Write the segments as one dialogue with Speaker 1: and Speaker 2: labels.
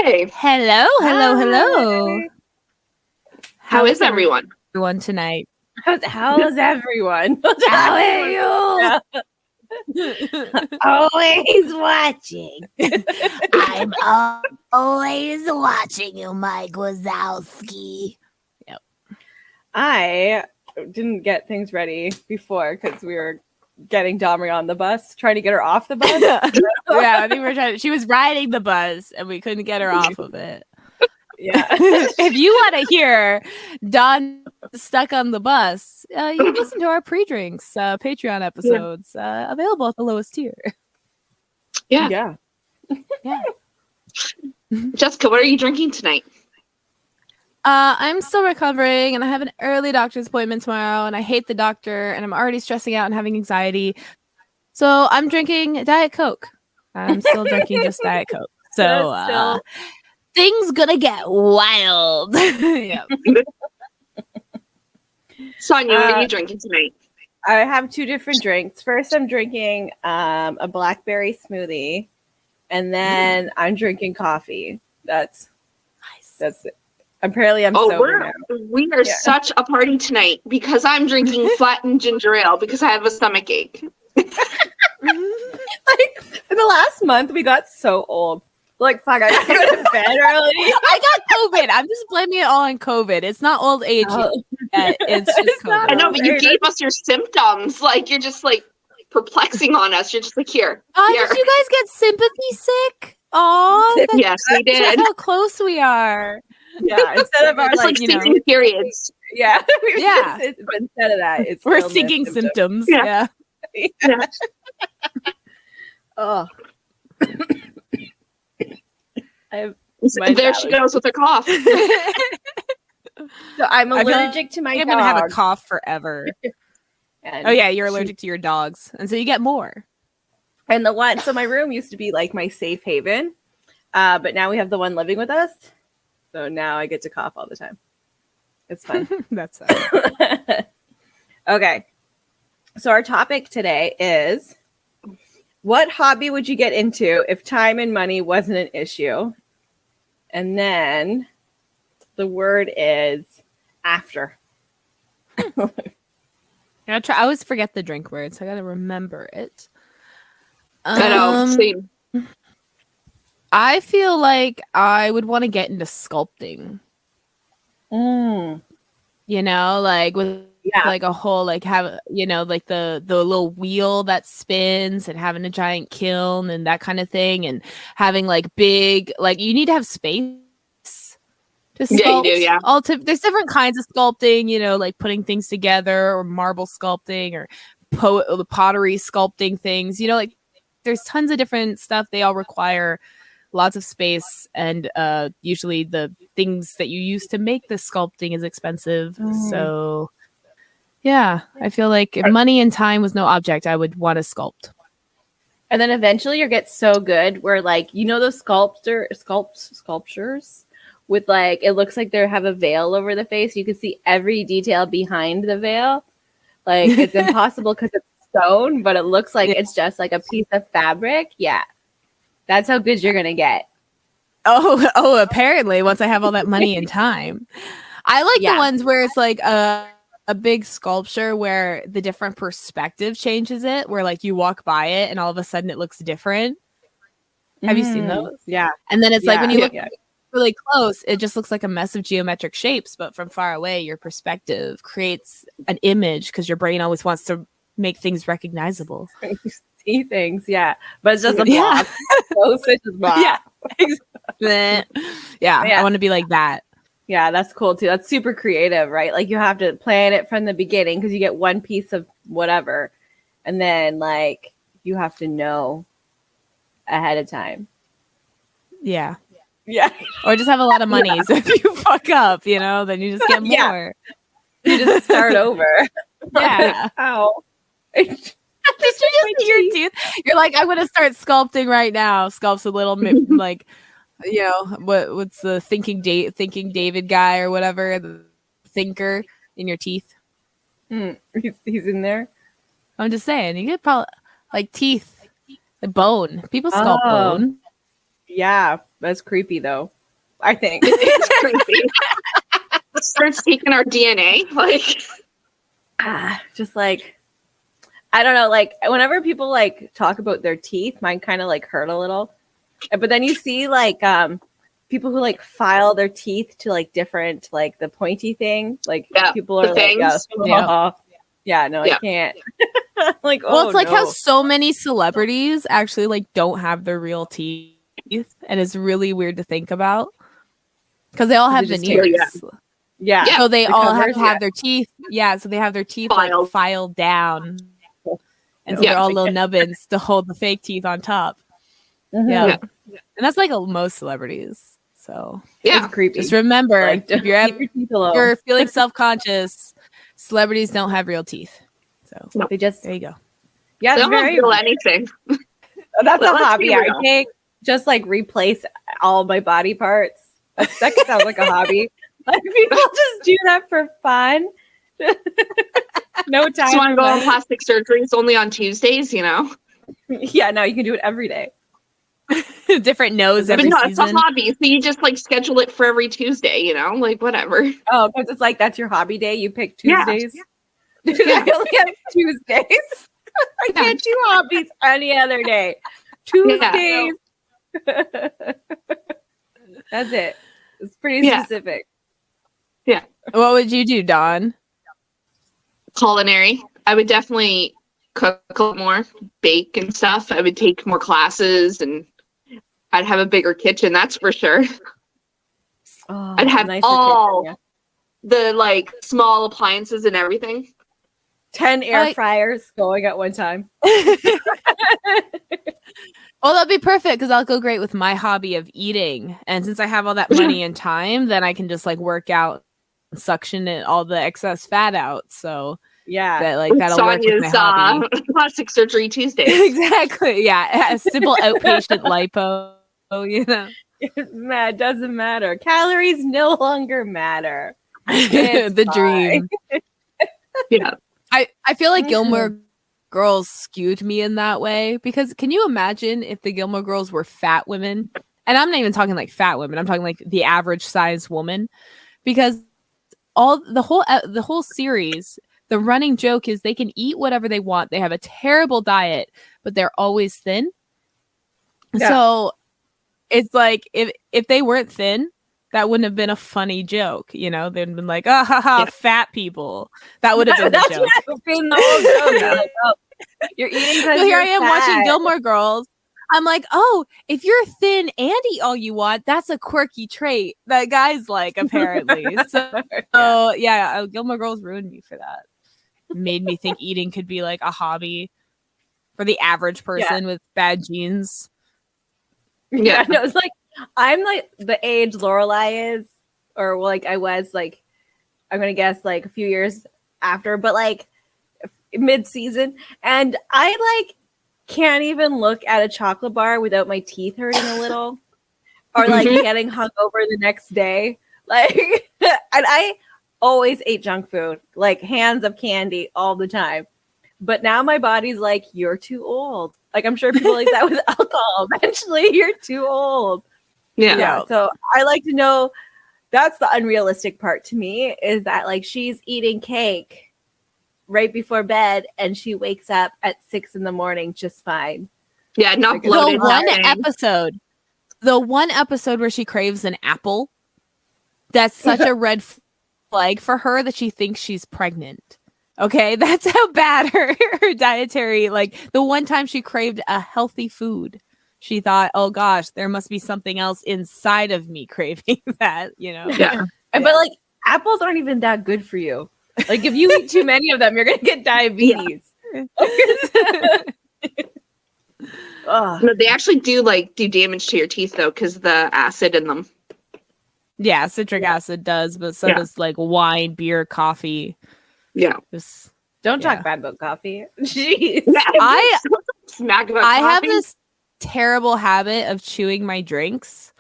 Speaker 1: Hey.
Speaker 2: Hello.
Speaker 1: How is everyone?
Speaker 2: Everyone tonight.
Speaker 3: How is everyone?
Speaker 2: How are you?
Speaker 3: Always watching.
Speaker 2: I'm always watching you, Mike Wazowski.
Speaker 3: Yep. I didn't get things ready before because we were getting Domri on the bus, trying to get her off the bus.
Speaker 2: Yeah, I think we were trying. She was riding the bus, and we couldn't get her off of it.
Speaker 3: Yeah.
Speaker 2: If you want to hear Don stuck on the bus, you can listen to our pre-drinks Patreon episodes available at the lowest tier.
Speaker 1: Yeah.
Speaker 2: Yeah.
Speaker 1: Jessica, what are you drinking tonight?
Speaker 2: I'm still recovering, and I have an early doctor's appointment tomorrow, and I hate the doctor, and I'm already stressing out and having anxiety. So I'm drinking Diet Coke. I'm still drinking just Diet Coke. So things gonna get wild. Yep.
Speaker 1: Sonia, what are you drinking tonight?
Speaker 3: I have two different drinks. First, I'm drinking a blackberry smoothie, and then I'm drinking coffee. That's it. Apparently, I'm sober now.
Speaker 1: We are such a party tonight because I'm drinking flattened ginger ale because I have a stomach ache.
Speaker 3: Like in the last month, we got so old. Like, fuck, I gotta go to bed early.
Speaker 2: I got COVID. I'm just blaming it all on COVID. It's not old age. It's just COVID.
Speaker 1: I know, but you gave us your symptoms. Like, you're just like perplexing on us. You're just like, here.
Speaker 2: Did you guys get sympathy sick? Oh,
Speaker 1: yes, we did.
Speaker 2: How close we are.
Speaker 3: Yeah, instead of our
Speaker 1: it's like syncing periods.
Speaker 3: Yeah,
Speaker 1: Instead
Speaker 3: of that,
Speaker 2: we're syncing symptoms. Yeah.
Speaker 3: Oh.
Speaker 1: There she goes with her cough.
Speaker 3: So I'm allergic to my dog.
Speaker 2: I'm gonna have a cough forever. You're allergic to your dogs, and so you get more.
Speaker 3: And so my room used to be like my safe haven, but now we have the one living with us. So now I get to cough all the time. It's fun.
Speaker 2: That's fun.
Speaker 3: Okay. So our topic today is, what hobby would you get into if time and money wasn't an issue? And then the word is after.
Speaker 2: I always forget the drink word, so I gotta remember it.
Speaker 1: I know, same.
Speaker 2: I feel like I would want to get into sculpting. You know, like with like a whole have like the little wheel that spins and having a giant kiln and that kind of thing, and having like big, like you need to have space to sculpt.
Speaker 1: Yeah, you do, yeah.
Speaker 2: There's different kinds of sculpting, like putting things together, or marble sculpting, or pottery sculpting things. Like there's tons of different stuff. They all require lots of space, and usually the things that you use to make the sculpting is expensive. So yeah, I feel like if money and time was no object, I would want to sculpt.
Speaker 3: And then eventually you get so good where like, those sculptures with like, it looks like they have a veil over the face. You can see every detail behind the veil. Like it's impossible because it's stone, but it looks like it's just like a piece of fabric. Yeah. That's how good you're going to get.
Speaker 2: Oh, apparently once I have all that money and time. I like the ones where it's like a big sculpture where the different perspective changes it, where like you walk by it and all of a sudden it looks different. Have you seen those?
Speaker 3: Yeah.
Speaker 2: And then it's like when you look really close, it just looks like a mess of geometric shapes, but from far away, your perspective creates an image because your brain always wants to make things recognizable.
Speaker 3: See things, but it's just a block.
Speaker 2: I want to be like that.
Speaker 3: Yeah, that's cool too. That's super creative, right? Like you have to plan it from the beginning because you get one piece of whatever, and then like you have to know ahead of time.
Speaker 2: Yeah.
Speaker 3: Or
Speaker 2: just have a lot of money, so if you fuck up, then you just get more.
Speaker 3: You just start over.
Speaker 2: Yeah.
Speaker 3: Ow.
Speaker 2: Did you just see your teeth? You're like, I'm gonna start sculpting right now. Sculpts a little like, what's the thinking David guy or whatever, the thinker in your teeth.
Speaker 3: He's in there.
Speaker 2: I'm just saying, you get probably like teeth, the bone. People sculpt bone.
Speaker 3: Yeah, that's creepy though. I think.
Speaker 1: It's creepy. It starts taking our DNA. Like,
Speaker 3: Just like, I don't know, like whenever people like talk about their teeth, mine kind of like hurt a little. But then you see like people who like file their teeth to like different, like the pointy thing. Like people are like, no, I can't. Like,
Speaker 2: well, it's like how so many celebrities actually like don't have their real teeth, and it's really weird to think about because they all have veneers.
Speaker 3: Yeah.
Speaker 2: So they all have to have their teeth. Yeah. So they have their teeth like filed down. And so they're all little nubbins to hold the fake teeth on top. Mm-hmm. Yeah. And that's like most celebrities. So
Speaker 3: it's creepy.
Speaker 2: Just remember, like, if you're feeling self-conscious, celebrities don't have real teeth. So
Speaker 3: they just,
Speaker 2: there you go.
Speaker 3: Yeah.
Speaker 1: They don't feel anything.
Speaker 3: That's a hobby I take. Just like replace all my body parts. That sounds like a hobby. Like people just do that for fun. No time.
Speaker 1: Just want to go on plastic surgery. It's only on Tuesdays, you know?
Speaker 3: Yeah, no, you can do it every day.
Speaker 2: Different nose every season.
Speaker 1: It's a hobby. So you just like schedule it for every Tuesday, you know? Like whatever.
Speaker 3: Oh, because it's like that's your hobby day. You pick Tuesdays. Yeah. I only have Tuesdays. I can't do hobbies any other day. Tuesdays. Yeah. That's it. It's pretty specific.
Speaker 1: Yeah.
Speaker 2: What would you do, Dawn?
Speaker 1: Culinary. I would definitely cook a lot more, bake and stuff. I would take more classes and I'd have a bigger kitchen, that's for sure.
Speaker 3: Oh,
Speaker 1: I'd have all the like small appliances and everything.
Speaker 3: 10 air fryers going at one time.
Speaker 2: Well, that'd be perfect because I'll go great with my hobby of eating. And since I have all that money and time, then I can just like work out and suction all the excess fat out. So that'll work with my hobby.
Speaker 1: Plastic surgery Tuesday.
Speaker 2: Exactly. Yeah. A simple outpatient lipo, you know.
Speaker 3: It doesn't matter. Calories no longer matter.
Speaker 2: The dream.
Speaker 1: Yeah.
Speaker 2: I feel like Gilmore Girls skewed me in that way because can you imagine if the Gilmore Girls were fat women? And I'm not even talking like fat women. I'm talking like the average size woman, because the whole series, the running joke is they can eat whatever they want. They have a terrible diet, but they're always thin. Yeah. So it's like if they weren't thin, that wouldn't have been a funny joke, you know. They'd been like, fat people. That would have been the joke.
Speaker 3: That's been the whole joke. You're like, you're eating.
Speaker 2: So here I am watching Gilmore Girls. I'm like, if you're thin and eat all you want, that's a quirky trait that guys like, apparently. So Gilmore Girls ruined me for that. Made me think eating could be like a hobby for the average person with bad genes.
Speaker 3: Yeah, no, it's like I'm like the age Lorelai is, or like I was like, I'm gonna guess like a few years after, but like mid-season, and I like can't even look at a chocolate bar without my teeth hurting a little, or like getting hungover the next day. Like, and I always ate junk food, like hands of candy all the time. But now my body's like, you're too old. Like I'm sure people like that with alcohol. Eventually, you're too old. Yeah. So I like to know. That's the unrealistic part to me, is that like she's eating cake right before bed and she wakes up at 6 a.m. just fine.
Speaker 1: Yeah, not bloated.
Speaker 2: The one episode where she craves an apple, that's such a red flag for her that she thinks she's pregnant. Okay, that's how bad her dietary, like the one time she craved a healthy food, she thought, oh gosh, there must be something else inside of me craving that, you know?
Speaker 3: Yeah. But like apples aren't even that good for you. Like if you eat too many of them, you're going to get diabetes.
Speaker 1: No, they actually do damage to your teeth though, because the acid in them.
Speaker 2: Yeah, citric acid does, but so does like wine, beer, coffee.
Speaker 1: Yeah.
Speaker 3: Don't talk bad about coffee. Jeez.
Speaker 2: I
Speaker 1: coffee.
Speaker 2: have this terrible habit of chewing my drinks.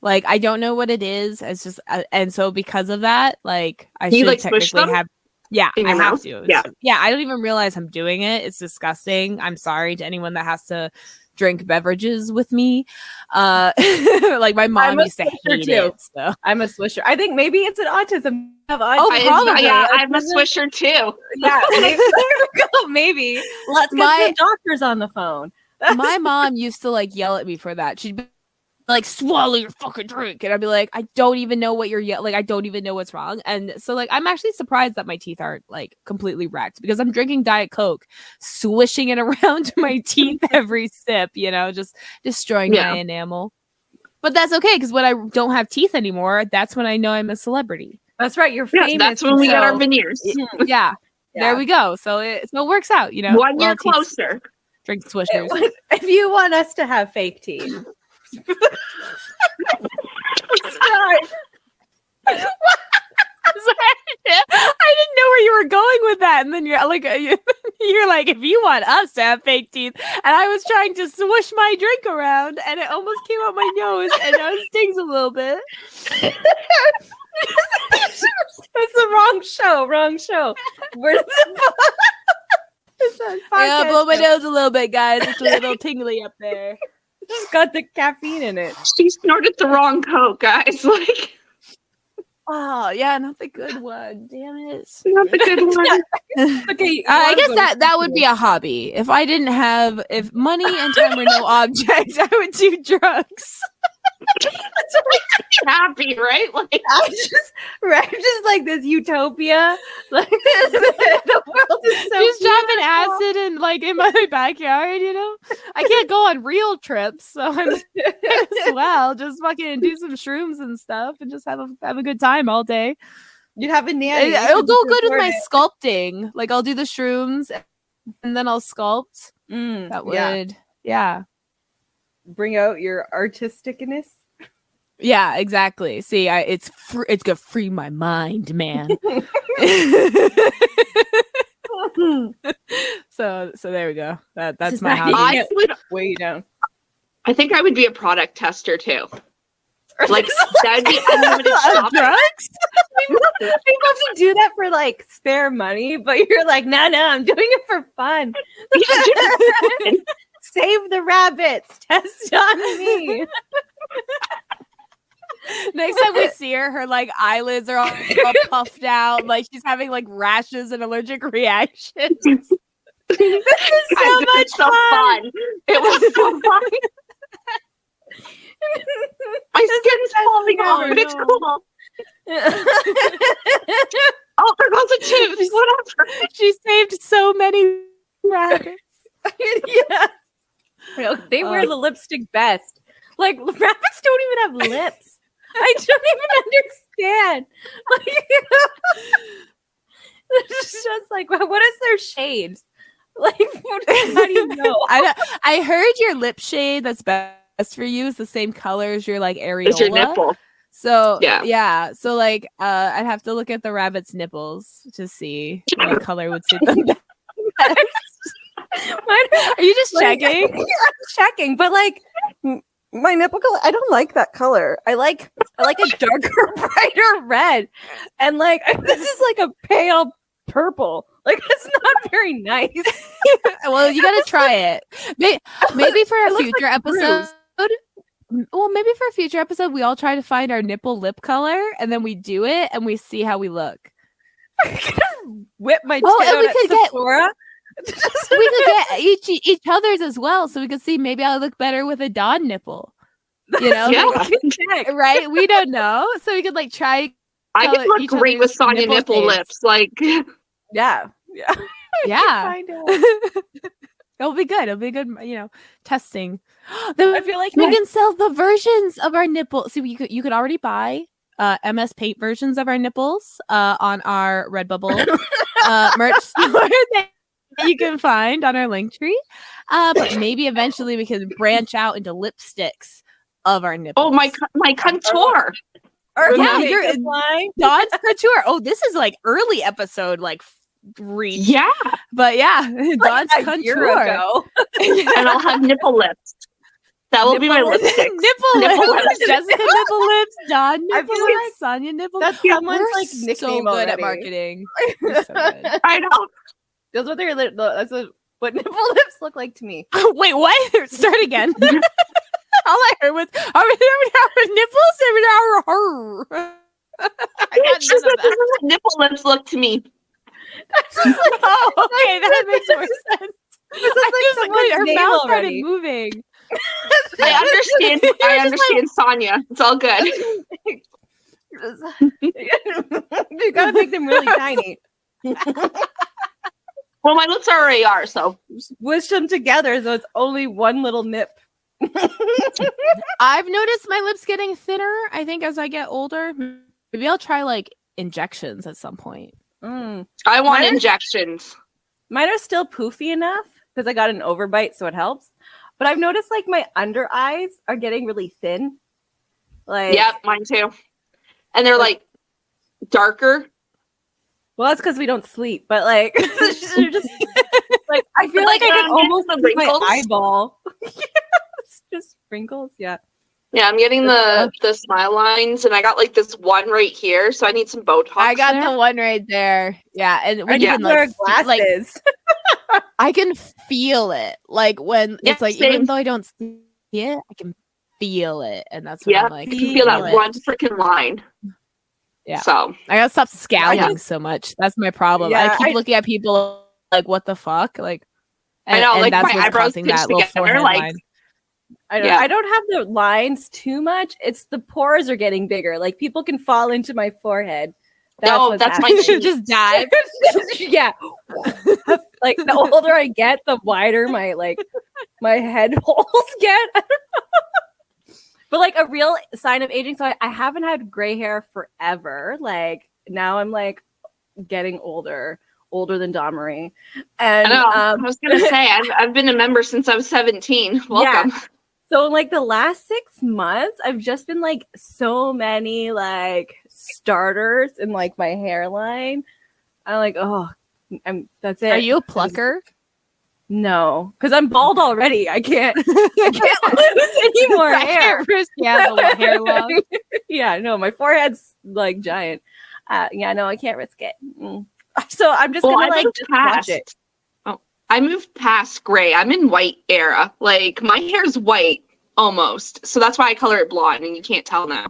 Speaker 2: Like I don't know what it is. It's just and so because of that, like I should like technically have. Yeah, I have to. Yeah, I don't even realize I'm doing it. It's disgusting. I'm sorry to anyone that has to drink beverages with me. Like my mom used to hate it. So
Speaker 3: I'm a swisher. I think maybe it's an autism.
Speaker 2: Probably.
Speaker 1: Yeah, I'm a swisher too.
Speaker 3: Yeah, maybe. Let's get some doctors on the phone.
Speaker 2: My mom used to like yell at me for that. She'd be like, swallow your fucking drink. And I'd be like, I don't even know what you're like, I don't even know what's wrong. And so like I'm actually surprised that my teeth aren't like completely wrecked because I'm drinking Diet Coke, swishing it around my teeth every sip, just destroying my enamel. But that's okay, because when I don't have teeth anymore, that's when I know I'm a celebrity.
Speaker 3: That's right. You're famous.
Speaker 1: That's when we get our veneers.
Speaker 2: Yeah. There we go. So it works out,
Speaker 1: 1 year closer.
Speaker 2: Drink swishers.
Speaker 3: If you want us to have fake teeth. Sorry.
Speaker 2: I didn't know where you were going with that, and then you're like, if you want us to have fake teeth, and I was trying to swish my drink around, and it almost came out my nose, and now it stings a little bit.
Speaker 3: It's the wrong show. Where's
Speaker 2: Yeah, blow my nose a little bit, guys. It's a little tingly up there.
Speaker 3: Just got the caffeine in it.
Speaker 1: She snorted the wrong Coke, guys. Like,
Speaker 2: oh yeah, not the good one. Damn it,
Speaker 1: not the good one.
Speaker 3: Okay,
Speaker 2: I guess that would be a hobby. If money and time were no object, I would do drugs.
Speaker 1: Happy, right? Like,
Speaker 3: I'm just like this utopia. Like the world is so
Speaker 2: just dropping acid in my backyard. I can't go on real trips, so I'm as well just fucking do some shrooms and stuff and just have a good time all day.
Speaker 3: You'd have a nanny.
Speaker 2: It'll go good with my sculpting. Like I'll do the shrooms and then I'll sculpt. That would, yeah.
Speaker 3: Bring out your artisticness.
Speaker 2: Yeah, exactly. See, it's gonna free my mind, man. So there we go. That's my hobby.
Speaker 1: I think I would be a product tester too. Like that'd be unlimited shopping.
Speaker 3: People have to do that for like spare money, but you're like, no, I'm doing it for fun. Save the rabbits. Test on me.
Speaker 2: Next time we see her like eyelids are all puffed out, like she's having like rashes and allergic reactions.
Speaker 3: This is so much fun.
Speaker 1: It was so fun. My skin's falling off, but it's cool. Oh, there goes a tooth. Whatever.
Speaker 2: She saved so many rabbits.
Speaker 3: Yeah. They wear the lipstick best. Like rabbits don't even have lips. I don't even understand. Like, it's just like, what is their shade? Like, how do you know?
Speaker 2: I heard your lip shade that's best for you is the same color as your like areola.
Speaker 1: It's your nipple.
Speaker 2: So yeah. So like, I'd have to look at the rabbit's nipples to see what color would suit them best. Are you just checking?
Speaker 3: I'm checking, but like my nipple color, I don't like that color. I like a darker, brighter red, and like this is like a pale purple. Like it's not very nice.
Speaker 2: Well, you got to try it. Maybe for a future episode. Well, maybe for a future episode, we all try to find our nipple lip color, and then we do it, and we see how we look.
Speaker 3: Whip my tit
Speaker 2: and we
Speaker 3: out
Speaker 2: could
Speaker 3: at Sephora.
Speaker 2: We could get each other's as well, so we could see maybe I look better with a Dawn nipple. Right? We don't know, so we could like try.
Speaker 1: I could look great with Sonia nipple lips, like
Speaker 3: yeah.
Speaker 2: It'll be good. It'll be good. Testing. Then
Speaker 3: I feel like
Speaker 2: we can sell the versions of our nipples. See, you could already buy MS Paint versions of our nipples on our Redbubble merch store that you can find on our Linktree. But maybe eventually we can branch out into lipsticks of our nipples.
Speaker 1: Oh, my contour.
Speaker 2: You're Dawn's couture. Oh, this is like early episode, like reach.
Speaker 1: Yeah,
Speaker 2: but Dawn's couture.
Speaker 1: And I'll have nipple lips. That will be my lipstick.
Speaker 2: Nipple lips. Jessica nipple lips. Dawn nipple lips. Sonia nipple lips.
Speaker 3: That's someone's like nickname
Speaker 2: so good
Speaker 3: already.
Speaker 2: at marketing. So good.
Speaker 1: I know.
Speaker 3: That's what what nipple lips look like to me.
Speaker 2: Wait, what? Start again. All I heard was nipples. I got
Speaker 1: She said,
Speaker 2: none of
Speaker 1: "This
Speaker 2: that.
Speaker 1: is what nipple lips look to me."
Speaker 3: That's just like,
Speaker 2: Oh, okay, that makes more sense.
Speaker 3: this is like someone's
Speaker 2: Her
Speaker 3: name
Speaker 2: mouth
Speaker 3: already.
Speaker 2: started moving.
Speaker 1: I understand. I understand, Sonia. It's all good.
Speaker 3: You gotta make them really tiny.
Speaker 1: Well, my lips already are, so
Speaker 3: Squish them together so it's only one little nip.
Speaker 2: I've noticed my lips getting thinner. I think as I get older, maybe I'll try like injections at some point.
Speaker 3: Mm.
Speaker 1: I want
Speaker 3: Mine are-
Speaker 1: injections.
Speaker 3: Mine are still poofy enough because I got an overbite, so it helps. But I've noticed like my under eyes are getting really thin. Like,
Speaker 1: Yep, mine too. And they're like darker.
Speaker 3: well, that's because we don't sleep. But like, they're just like I feel
Speaker 1: But,
Speaker 3: like I
Speaker 1: like,
Speaker 3: can
Speaker 1: I'm
Speaker 3: almost
Speaker 1: getting the
Speaker 3: see my
Speaker 1: wrinkles.
Speaker 3: eyeball. It's just wrinkles. Yeah.
Speaker 1: Yeah, I'm getting the smile lines, and I got like this one right here, so I need some Botox.
Speaker 2: I got
Speaker 1: there.
Speaker 2: the one right there. Yeah, and
Speaker 3: I
Speaker 2: when you
Speaker 3: need
Speaker 2: can
Speaker 3: to wear
Speaker 2: like,
Speaker 3: glasses.
Speaker 2: I can feel it. Like when
Speaker 1: Yeah,
Speaker 2: it's like
Speaker 1: same.
Speaker 2: even though I don't see it, I can feel it, and that's when
Speaker 1: Yeah,
Speaker 2: I'm like,
Speaker 1: you can feel that
Speaker 2: damn it.
Speaker 1: one freaking line.
Speaker 2: Yeah.
Speaker 1: So
Speaker 2: I gotta stop scowling
Speaker 1: Yeah.
Speaker 2: so much. That's my problem.
Speaker 3: Yeah,
Speaker 2: I keep
Speaker 3: I-
Speaker 2: looking at people like, what the fuck? Like,
Speaker 1: I know, like,
Speaker 2: that's
Speaker 1: my
Speaker 2: what's
Speaker 1: eyebrows
Speaker 2: causing that
Speaker 1: pinched
Speaker 2: little
Speaker 1: together,
Speaker 2: forehead
Speaker 1: like-
Speaker 2: line.
Speaker 1: Yeah.
Speaker 3: I don't have the lines too much. It's the pores are getting bigger. Like people can fall into my forehead.
Speaker 1: No, that's my
Speaker 3: happening.
Speaker 1: cheek.
Speaker 2: Just dive.
Speaker 3: Yeah. Like the older I get, the wider my head holes get. I don't know. But like a real sign of aging. So I haven't had gray hair forever. Like now I'm like getting older than Domery. And
Speaker 1: I know. I was gonna say I've been a member since I was 17. Welcome.
Speaker 3: so in like the last 6 months, I've just been like so many like starters in like my hairline. I'm like, oh, that's it.
Speaker 2: Are you a plucker?
Speaker 3: No, because I'm bald already. I can't lose any more
Speaker 2: I
Speaker 3: hair.
Speaker 2: can't risk the hair loss.
Speaker 3: Yeah, no, my forehead's like giant. Yeah, no, I can't risk it. Mm. So I'm just
Speaker 1: Well,
Speaker 3: gonna
Speaker 1: I
Speaker 3: like
Speaker 1: moved
Speaker 3: just watch
Speaker 1: past.
Speaker 3: it.
Speaker 1: Oh, I moved past gray. I'm in white era. Like my hair's white almost, so that's why I color it blonde, and you can't tell now.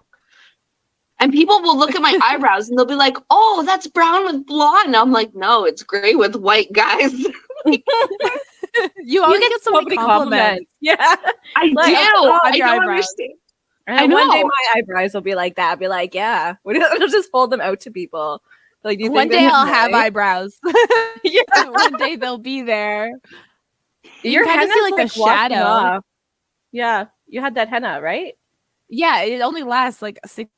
Speaker 1: And people will look at my eyebrows and they'll be like, "Oh, that's brown with blonde." And I'm like, "No, it's gray with white, guys."
Speaker 2: You always get so many compliments.
Speaker 3: Yeah.
Speaker 1: I
Speaker 3: Like,
Speaker 1: do.
Speaker 3: oh,
Speaker 1: I
Speaker 2: your
Speaker 1: don't
Speaker 2: eyebrows.
Speaker 1: understand.
Speaker 3: And
Speaker 1: I
Speaker 3: one day
Speaker 1: know.
Speaker 3: my eyebrows will be like that. I'll be like, yeah. I'll just hold them out to people. Like, do you
Speaker 2: One
Speaker 3: think
Speaker 2: day
Speaker 3: this is
Speaker 2: I'll have
Speaker 3: nice?
Speaker 2: eyebrows.
Speaker 3: Yeah.
Speaker 2: One day they'll be there.
Speaker 3: Your
Speaker 2: kinda
Speaker 3: henna's
Speaker 2: see, like, the
Speaker 3: washing
Speaker 2: shadow.
Speaker 3: off. Yeah. You had that henna, right?
Speaker 2: Yeah, it only lasts like 6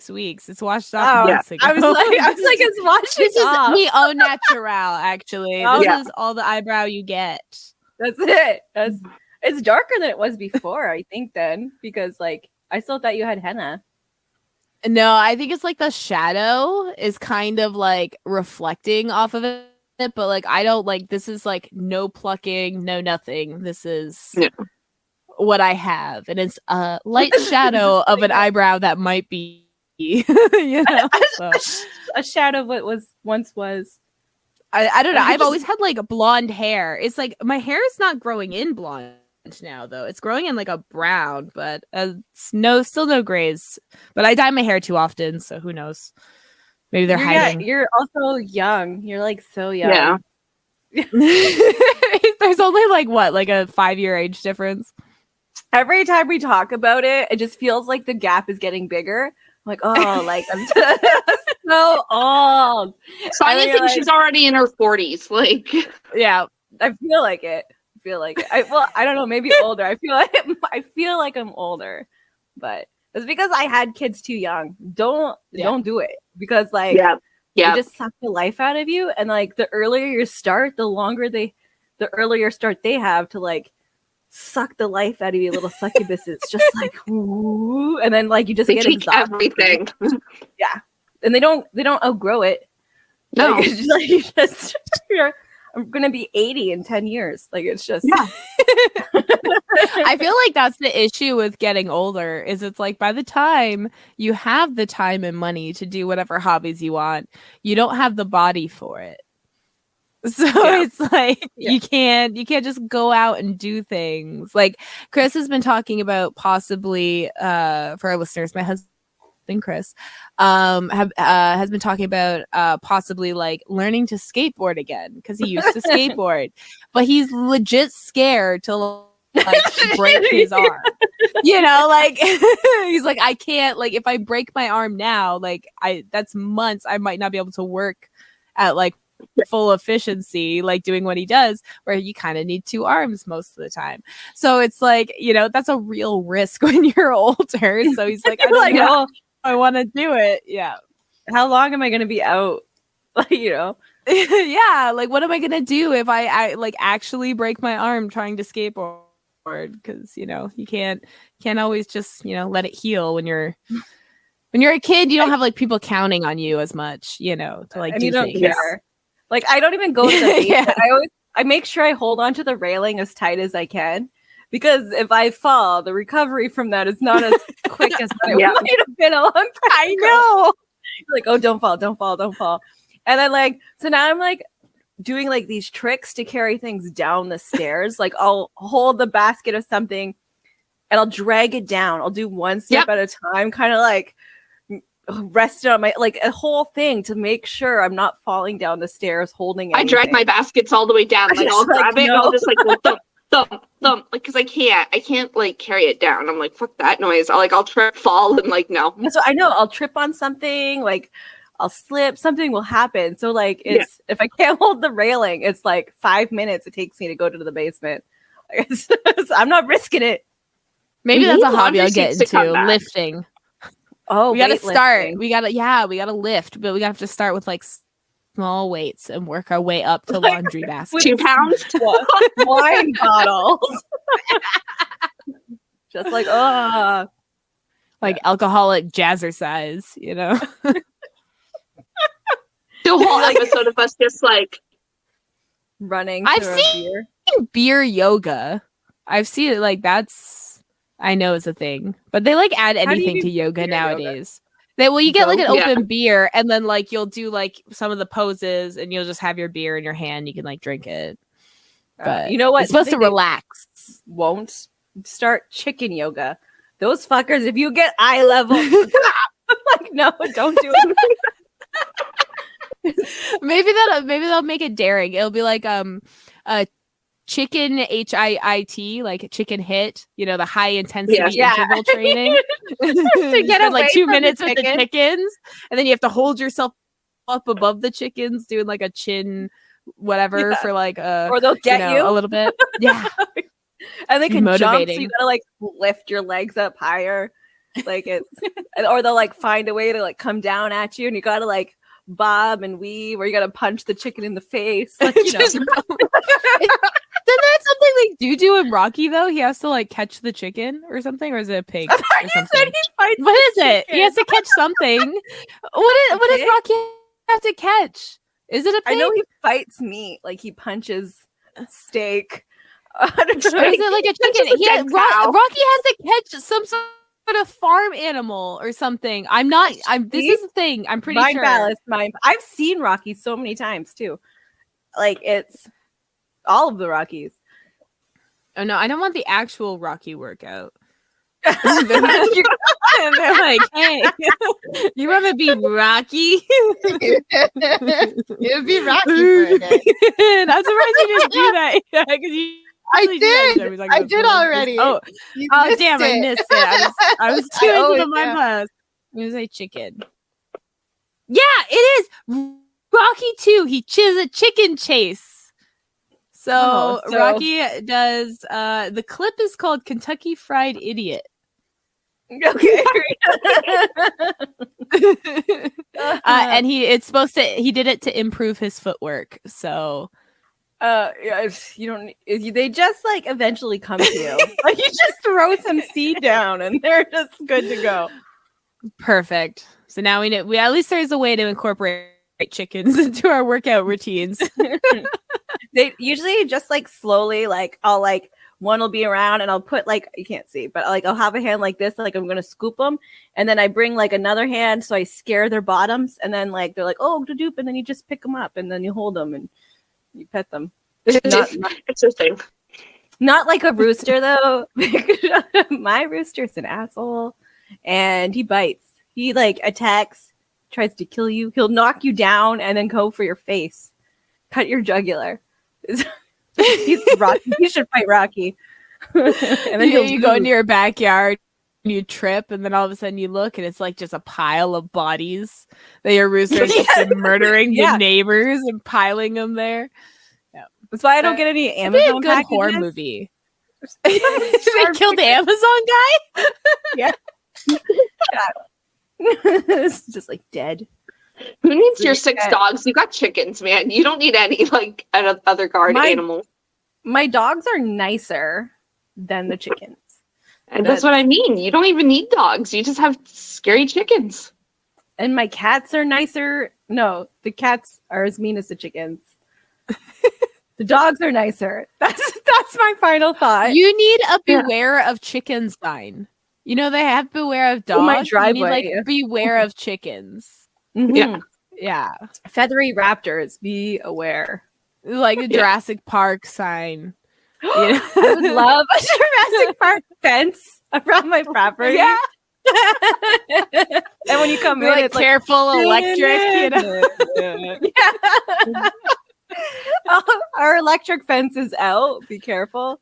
Speaker 2: weeks. It's washed
Speaker 3: Oh,
Speaker 2: off months ago.
Speaker 3: I was like, it's washing
Speaker 2: this is
Speaker 3: off.
Speaker 2: me au natural, actually.
Speaker 3: Oh,
Speaker 2: This
Speaker 1: yeah.
Speaker 2: is all the eyebrow you get.
Speaker 3: That's it. It's darker than it was before, I think, then, because like I still thought you had henna.
Speaker 2: No, I think it's like the shadow is kind of like reflecting off of it, but like I don't like this is like no plucking, no nothing. This is
Speaker 1: Yeah.
Speaker 2: what I have, and it's a light shadow of an eyebrow that might be, you know. So,
Speaker 3: A shadow of what once was.
Speaker 2: I don't know. I've always had like blonde hair. It's like my hair is not growing in blonde now though. It's growing in like a brown, but still no grays. But I dye my hair too often, so who knows? Maybe they're hiding.
Speaker 3: You're also young. You're like so young.
Speaker 1: Yeah.
Speaker 2: There's only like what, like a 5-year age difference.
Speaker 3: Every time we talk about it, it just feels like the gap is getting bigger. I'm like, oh, like I'm so old.
Speaker 1: Sonia
Speaker 3: you're
Speaker 1: thinks
Speaker 3: like-
Speaker 1: she's already in her 40s. Like,
Speaker 2: Yeah.
Speaker 3: I feel like it. I don't know, maybe older. I feel like I'm older, but it's because I had kids too young. Don't do it because like
Speaker 1: yeah.
Speaker 3: they just suck the life out of you. And like the earlier you start, the earlier start they have to like suck the life out of you, little succubuses. Just like, ooh, and then like you just
Speaker 1: They
Speaker 3: get
Speaker 1: take
Speaker 3: exhausted.
Speaker 1: everything.
Speaker 3: And they don't outgrow it.
Speaker 1: No.
Speaker 3: Like, it's like you just I'm gonna be 80 in 10 years. Like it's just
Speaker 1: Yeah.
Speaker 2: I feel like that's the issue with getting older is it's like by the time you have the time and money to do whatever hobbies you want, you don't have the body for it. So it's like you can't just go out and do things. Like Chris has been talking about possibly for our listeners, my husband Chris has been talking about possibly like learning to skateboard again because he used to skateboard, but he's legit scared to like break his arm. You know, like he's like, I can't, like if I break my arm now, like that's months I might not be able to work at like full efficiency, like doing what he does, where you kind of need two arms most of the time. So it's like, you know, that's a real risk when you're older. So he's like, I don't know. I want to do it. Yeah.
Speaker 3: How long am I going to be out? Like, you know?
Speaker 2: Yeah. Like, what am I going to do if I like actually break my arm trying to skateboard? Because, you know, you can't always just, you know, let it heal when you're a kid. You don't have like people counting on you as much, you know, to like do things.
Speaker 3: Care. Like, I don't even go to the beach. I make sure I hold on to the railing as tight as I can. Because if I fall, the recovery from that is not as quick as it might have been a long time.
Speaker 2: I know.
Speaker 3: Like, oh, don't fall. And then like, so now I'm like doing like these tricks to carry things down the stairs. Like I'll hold the basket of something and I'll drag it down. I'll do one step at a time, kind of like rest it on my, like a whole thing to make sure I'm not falling down the stairs holding anything.
Speaker 1: I drag my baskets all the way down. Like I'll grab it and I'll just like thump, like, because I can't like carry it down. I'm like, fuck that noise. I'll trip, fall, and like, no.
Speaker 3: So I know I'll trip on something, like I'll slip, something will happen. So like, it's if I can't hold the railing, it's like 5 minutes it takes me to go to the basement. I'm not risking it.
Speaker 2: Maybe that's a hobby I'll get into, lifting.
Speaker 3: Oh,
Speaker 2: we gotta start. We gotta lift, but we have to start with like small weights and work our way up to laundry baskets.
Speaker 1: 2 pounds
Speaker 3: wine bottles. Just like
Speaker 2: like alcoholic jazzercize, you know.
Speaker 1: The whole episode of us just like
Speaker 3: running.
Speaker 2: I've seen beer yoga. I've seen it, like that's I know it's a thing, but they like add anything to yoga nowadays. You get like an open beer, and then like you'll do like some of the poses, and you'll just have your beer in your hand. You can like drink it. But
Speaker 3: you know what?
Speaker 2: It's supposed to relax.
Speaker 3: Won't start chicken yoga. Those fuckers, if you get eye level, like no, don't do it.
Speaker 2: Maybe they'll make it daring. It'll be like a chicken HIIT, like chicken hit, you know, the high intensity interval training to get like 2 minutes with the chickens, and then you have to hold yourself up above the chickens doing like a chin whatever for like
Speaker 3: or they'll get you
Speaker 2: a little bit.
Speaker 3: And they can jump, so you gotta like lift your legs up higher, like it's or they'll like find a way to like come down at you, and you gotta like bob and weave, or you gotta punch the chicken in the face, like, you know.
Speaker 2: Then that's something they do in Rocky, though. He has to like catch the chicken or something, or is it a pig? Or something? What is it? He has to catch something. What does Rocky have to catch? Is it a pig?
Speaker 3: I know he fights meat, like he punches steak. Or is
Speaker 2: it like a chicken? Rocky has to catch some sort of farm animal or something. This is the thing. I'm pretty sure.
Speaker 3: I've seen Rocky so many times too. Like it's all of the Rockies.
Speaker 2: Oh no, I don't want the actual Rocky workout. They're like, hey, you want to be Rocky?
Speaker 4: It'd be Rocky for a day.
Speaker 2: I'm surprised you didn't do that.
Speaker 4: I did already.
Speaker 2: Oh damn, I missed it. I was too into my post. It was a chicken. Yeah, it is Rocky 2. He a chicken chase. So Rocky does the clip is called Kentucky Fried Idiot.
Speaker 3: Okay.
Speaker 2: And he did it to improve his footwork. So
Speaker 3: you don't they just like eventually come to you. Like you just throw some seed down and they're just good to go.
Speaker 2: Perfect. So now we know at least there's a way to incorporate chickens into our workout routines.
Speaker 3: They usually just like slowly, like I'll like one will be around and I'll put like, you can't see, but like I'll have a hand like this, like I'm gonna scoop them, and then I bring like another hand so I scare their bottoms, and then like they're like, oh, doop, and then you just pick them up and then you hold them, and You pet them.
Speaker 1: It's a thing.
Speaker 3: Not like a rooster though. My rooster's an asshole, and he bites. He like attacks, tries to kill you. He'll knock you down and then go for your face, cut your jugular. He's Rocky. You should fight Rocky. And then
Speaker 2: you go into your backyard, you trip, and then all of a sudden you look, and it's like just a pile of bodies that your rooster's just been murdering the neighbors and piling them there.
Speaker 3: That's why I don't get any Amazon
Speaker 2: good
Speaker 3: packages.
Speaker 2: horror movie. They killed the Amazon guy?
Speaker 3: Yeah. It's just like dead.
Speaker 1: Who needs your 6 dogs? You got chickens, man. You don't need any like other guard animal.
Speaker 3: My dogs are nicer than the chickens.
Speaker 1: And that's what I mean. You don't even need dogs. You just have scary chickens.
Speaker 3: And my cats are nicer. No, the cats are as mean as the chickens. The dogs are nicer. That's my final thought.
Speaker 2: You need a beware of chicken sign. You know, they have beware of dogs.
Speaker 3: My driveway.
Speaker 2: You need, like, beware of chickens.
Speaker 3: Mm-hmm.
Speaker 2: Yeah.
Speaker 3: Feathery raptors, be aware.
Speaker 2: Like a Jurassic Park sign. You know?
Speaker 3: I would love a Jurassic Park fence around my property. Yeah. And when you come in,
Speaker 2: like
Speaker 3: it's
Speaker 2: careful electric, you know.
Speaker 3: Yeah. Our electric fence is out. Be careful.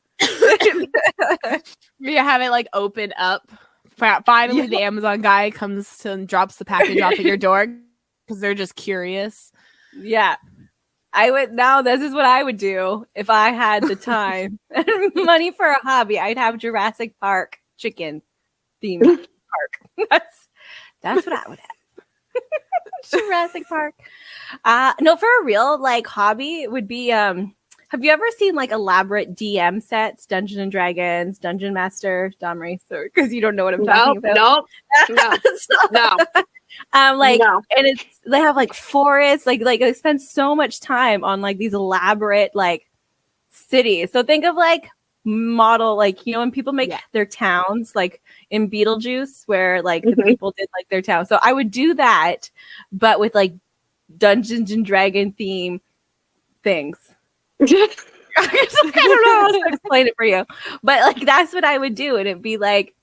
Speaker 2: You have it like open up. Finally, the Amazon guy comes to and drops the package off at your door because they're just curious.
Speaker 3: Yeah. I would now. This is what I would do if I had the time and money for a hobby. I'd have Jurassic Park chicken themed park. That's what I would have. Jurassic Park. No, for a real like hobby would be. Have you ever seen like elaborate DM sets, Dungeons and Dragons, Dungeon Master, Dom Racer? Because you don't know what I'm talking about.
Speaker 1: No.
Speaker 3: And they have like forests, like they spend so much time on like these elaborate like cities. So think of like model, like, you know, when people make their towns, like in Beetlejuice, where like the people did like their town. So I would do that, but with like Dungeons and Dragon theme things. I don't know how to explain it for you, but like that's what I would do, and it'd be like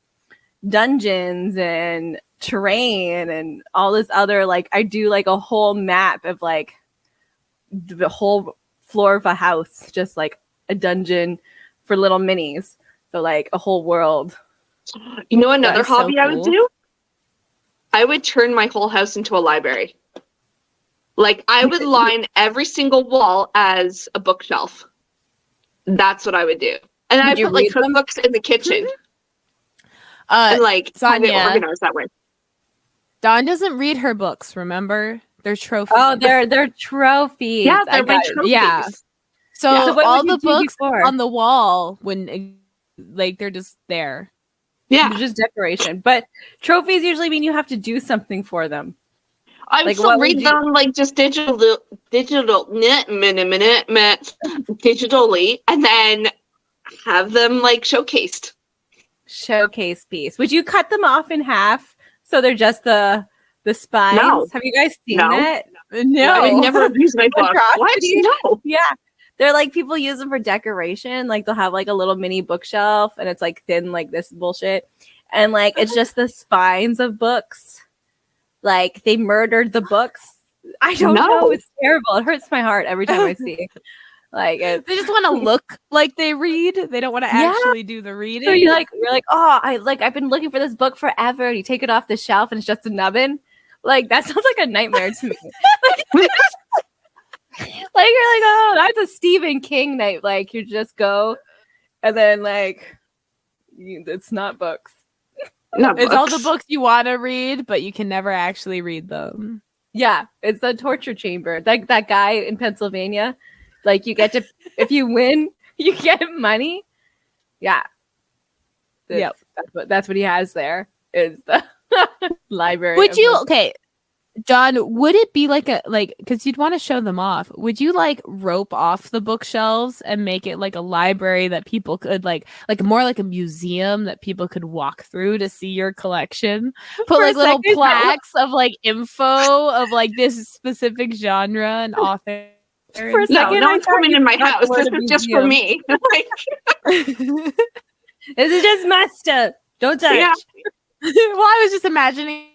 Speaker 3: dungeons and terrain and all this other, like I do like a whole map of like the whole floor of a house, just like a dungeon for little minis. So like a whole world.
Speaker 1: You know, another hobby I would do? I would turn my whole house into a library. Like, I would line every single wall as a bookshelf. That's what I would do. And I put, like, cookbooks in the kitchen. And, like, have it organized that way.
Speaker 2: Dawn doesn't read her books, remember? They're trophies.
Speaker 3: Oh, they're trophies.
Speaker 1: Yeah, they're my trophies.
Speaker 2: Yeah. So all the books on the wall, when, like, they're just there.
Speaker 1: Yeah.
Speaker 3: They're just decoration. But trophies usually mean you have to do something for them.
Speaker 1: I would still read them like just digitally, and then have them like showcased.
Speaker 3: Showcase piece. Would you cut them off in half so they're just the spines?
Speaker 1: No.
Speaker 3: Have you guys seen that?
Speaker 2: No.
Speaker 1: I would never use my book. What? No.
Speaker 3: Yeah. They're like, people use them for decoration. Like they'll have like a little mini bookshelf and it's like thin like this bullshit. And like it's just the spines of books. Like they murdered the books. I don't know. It's terrible. It hurts my heart every time I see. Like they
Speaker 2: just want to look like they read. They don't want to actually do the reading.
Speaker 3: So you're like, oh, I've been looking for this book forever. And you take it off the shelf and it's just a nubbin. Like that sounds like a nightmare to me. Like you're like, oh, that's a Stephen King night. Like you just go, and then like it's not books.
Speaker 2: It's all the books you want to read, but you can never actually read them.
Speaker 3: Yeah, it's the torture chamber. Like that guy in Pennsylvania, like you get to, if you win, you get money. Yeah, that's what he has there. Is the library.
Speaker 2: Would you John, would it be like because you'd want to show them off, would you like rope off the bookshelves and make it like a library that people could like more like a museum that people could walk through to see your collection? Put like little plaques of like info of like this specific genre and author.
Speaker 3: For a
Speaker 1: No,
Speaker 3: second,
Speaker 1: no
Speaker 3: I
Speaker 1: one's
Speaker 3: thought
Speaker 1: coming
Speaker 3: you
Speaker 1: in my
Speaker 3: thought
Speaker 1: house.
Speaker 3: the
Speaker 1: This
Speaker 3: word
Speaker 1: is just for
Speaker 3: museum.
Speaker 1: me. Like,
Speaker 3: This is just my stuff. Don't touch.
Speaker 1: Yeah.
Speaker 2: Well, I was just imagining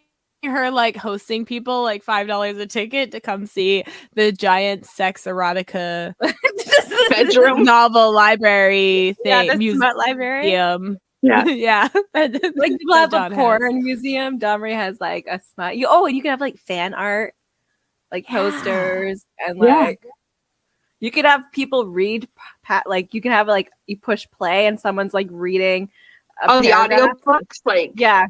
Speaker 2: her like hosting people like $5 a ticket to come see the giant sex erotica
Speaker 1: Bedroom.
Speaker 2: novel library
Speaker 3: Yeah,
Speaker 2: thing,
Speaker 3: the smut library.
Speaker 2: museum.
Speaker 1: Yeah.
Speaker 2: Yeah.
Speaker 3: Like people have
Speaker 2: John
Speaker 3: a
Speaker 2: has.
Speaker 3: porn museum. Domri has like a smut. And you can have like fan art, like posters, and
Speaker 1: Yeah.
Speaker 3: like you could have people read. Like you can have like you push play and someone's like reading.
Speaker 1: The audio
Speaker 3: paragraph.
Speaker 1: books, like
Speaker 3: Yeah.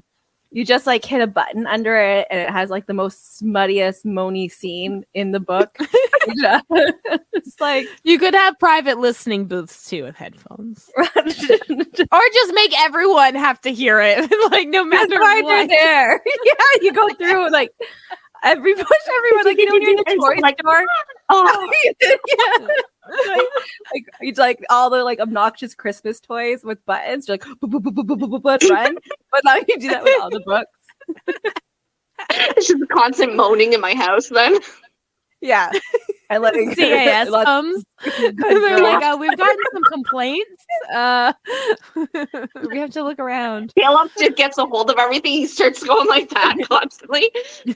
Speaker 3: You just like hit a button under it and it has like the most smuttiest moany scene in the book. It's like
Speaker 2: You could have private listening booths too with headphones. Or just make everyone have to hear it. Like no matter
Speaker 3: that's why they're
Speaker 2: what.
Speaker 3: there. Yeah, you go through like everyone like when you're in the toy
Speaker 1: like,
Speaker 3: store.
Speaker 1: oh,
Speaker 3: Yeah. like it's like all the like obnoxious Christmas toys with buttons. You're like run, but now you do that with all the books.
Speaker 1: it's just constant moaning in my house. Then
Speaker 3: Yeah, I like
Speaker 2: CAS comes. They're like, we've gotten some complaints. We have to look around.
Speaker 1: Caleb just gets a hold of everything. He starts going like that constantly.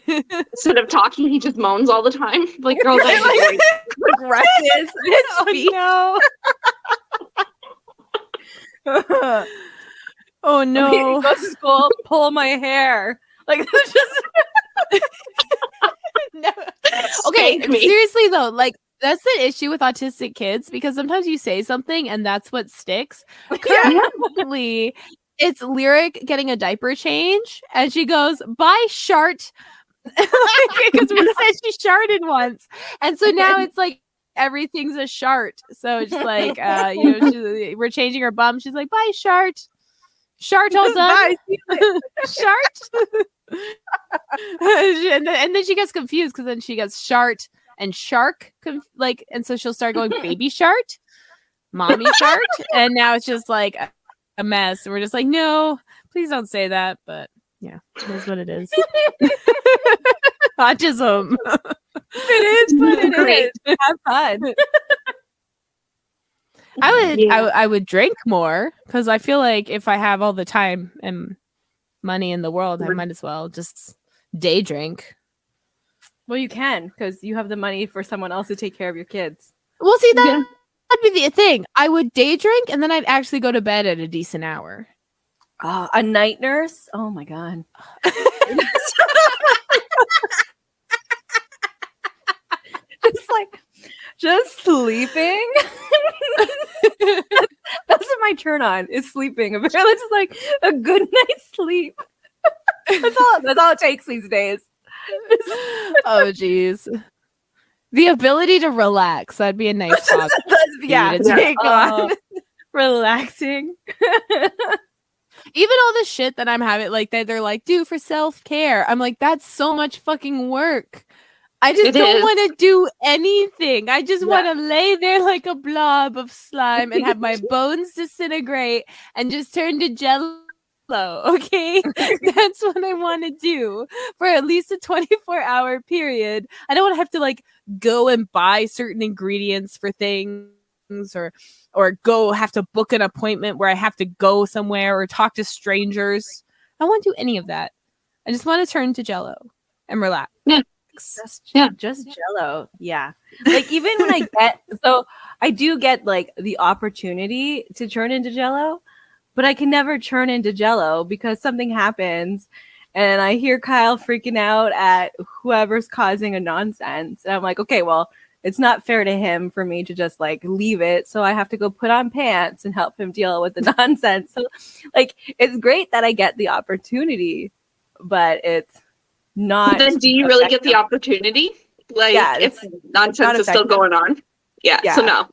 Speaker 1: Instead of talking, he just moans all the time. Like girls, like,
Speaker 3: aggressive.
Speaker 2: Oh no! Oh no!
Speaker 3: Go to school, pull my hair. Like it's just
Speaker 2: No. Okay,
Speaker 1: spank me.
Speaker 2: seriously though, like that's the issue with autistic kids because sometimes you say something and that's what sticks. Currently, it's Lyric getting a diaper change and she goes, "Bye, shart," because we said she sharted once, and so now it's like everything's a shart. So it's just like we're changing her bum. She's like, "Bye, shart." Shart all done. Shart. and then she gets confused because then she gets shart and shark and so she'll start going baby shart, mommy shart, and now it's just like a mess. And we're just like, no, please don't say that. But yeah, that's what it is. Autism.
Speaker 3: It is, but it
Speaker 1: Great.
Speaker 3: is. Have fun.
Speaker 2: I would drink more because I feel like if I have all the time and money in the world, I might as well just day drink.
Speaker 3: Well, you can because you have the money for someone else to take care of your kids.
Speaker 2: Well, see, that'd be the thing. I would day drink and then I'd actually go to bed at a decent hour.
Speaker 3: A night nurse? Oh my god. Just sleeping. That's my turn on is sleeping. It's just like a good night's sleep. That's all it takes these days.
Speaker 2: Oh, geez. The ability to relax. That'd be a nice topic.
Speaker 3: Yeah,
Speaker 2: to take on.
Speaker 3: Relaxing.
Speaker 2: Even all the shit that I'm having, like that they're like, do for self-care. I'm like, that's so much fucking work. I just don't want to do anything. I just want to lay there like a blob of slime and have my bones disintegrate and just turn to jello. Okay, that's what I want to do for at least a 24-hour period. I don't want to have to like go and buy certain ingredients for things or go have to book an appointment where I have to go somewhere or talk to strangers. I don't want to do any of that. I just want to turn to jello and relax.
Speaker 1: Yeah.
Speaker 3: Just jello. Yeah. Like even when I do get like the opportunity to turn into jello, but I can never turn into jello because something happens and I hear Kyle freaking out at whoever's causing a nonsense. And I'm like, okay, well, it's not fair to him for me to just like leave it. So I have to go put on pants and help him deal with the nonsense. So like, it's great that I get the opportunity, but it's not.
Speaker 1: But then do you really get the opportunity? Like if nonsense is still going on? Yeah. So no.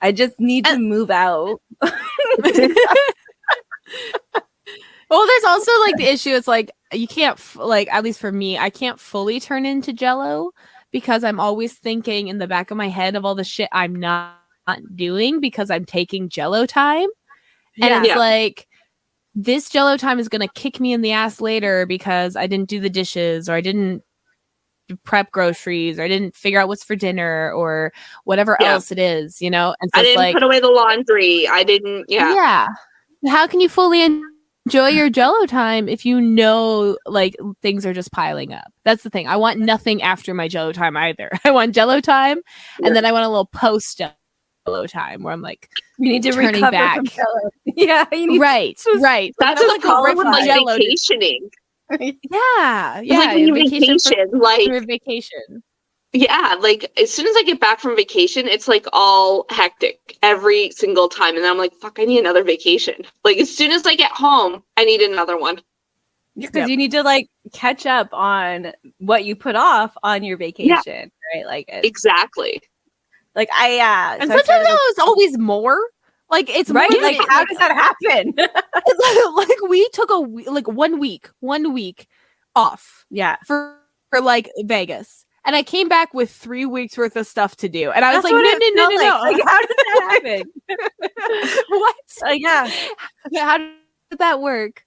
Speaker 3: I just need to move out.
Speaker 2: Well, there's also like the issue. It's like you can't like, at least for me, I can't fully turn into jello because I'm always thinking in the back of my head of all the shit I'm not doing because I'm taking jello time. And it's like, this jello time is going to kick me in the ass later because I didn't do the dishes or I didn't prep groceries, or I didn't figure out what's for dinner, or whatever else it is, you know. And so
Speaker 1: I
Speaker 2: it's
Speaker 1: didn't
Speaker 2: like,
Speaker 1: put away the laundry. I didn't. Yeah.
Speaker 2: how can you fully enjoy your Jello time if you know like things are just piling up? That's the thing. I want nothing after my Jello time either. I want Jello time, and then I want a little post Jello time where I'm like,
Speaker 3: You need to
Speaker 2: turning
Speaker 3: recover
Speaker 2: back.
Speaker 3: from Jello. Yeah, you need
Speaker 2: right.
Speaker 1: That's
Speaker 2: When I
Speaker 1: like
Speaker 2: go right
Speaker 1: with
Speaker 2: from
Speaker 1: like
Speaker 2: Jello to-
Speaker 1: vacationing.
Speaker 2: Yeah,
Speaker 1: It's like when you vacation, like
Speaker 2: your vacation.
Speaker 1: yeah, like as soon as I get back from vacation, it's like all hectic every single time, and then I'm like, fuck, I need another vacation. Like as soon as I get home, I need another one.
Speaker 3: because you need to like catch up on what you put off on your vacation, right? Like
Speaker 1: Exactly.
Speaker 3: like
Speaker 2: And sometimes it's always more. Like it's
Speaker 3: right.
Speaker 2: more
Speaker 3: Like how does that happen?
Speaker 2: like we took like 1 week off.
Speaker 3: Yeah.
Speaker 2: For like Vegas. And I came back with 3 weeks worth of stuff to do. And I was
Speaker 3: That's
Speaker 2: like,
Speaker 3: what it
Speaker 2: no.
Speaker 3: felt like. Like, how did that happen?
Speaker 2: What?
Speaker 3: Yeah.
Speaker 2: How did that work?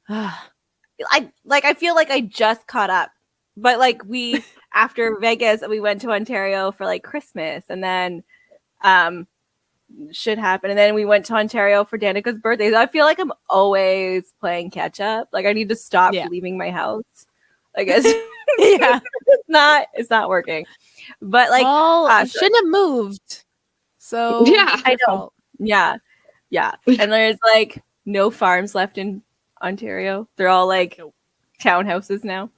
Speaker 3: I feel like I just caught up. But like we after Vegas, we went to Ontario for like Christmas, and then shit happened, and then we went to Ontario for Danica's birthday. So I feel like I'm always playing catch up. Like I need to stop leaving my house. I guess it's not working. But like
Speaker 2: I shouldn't have moved. So
Speaker 1: yeah,
Speaker 3: I know. Yeah. And there's like no farms left in Ontario. They're all like townhouses now.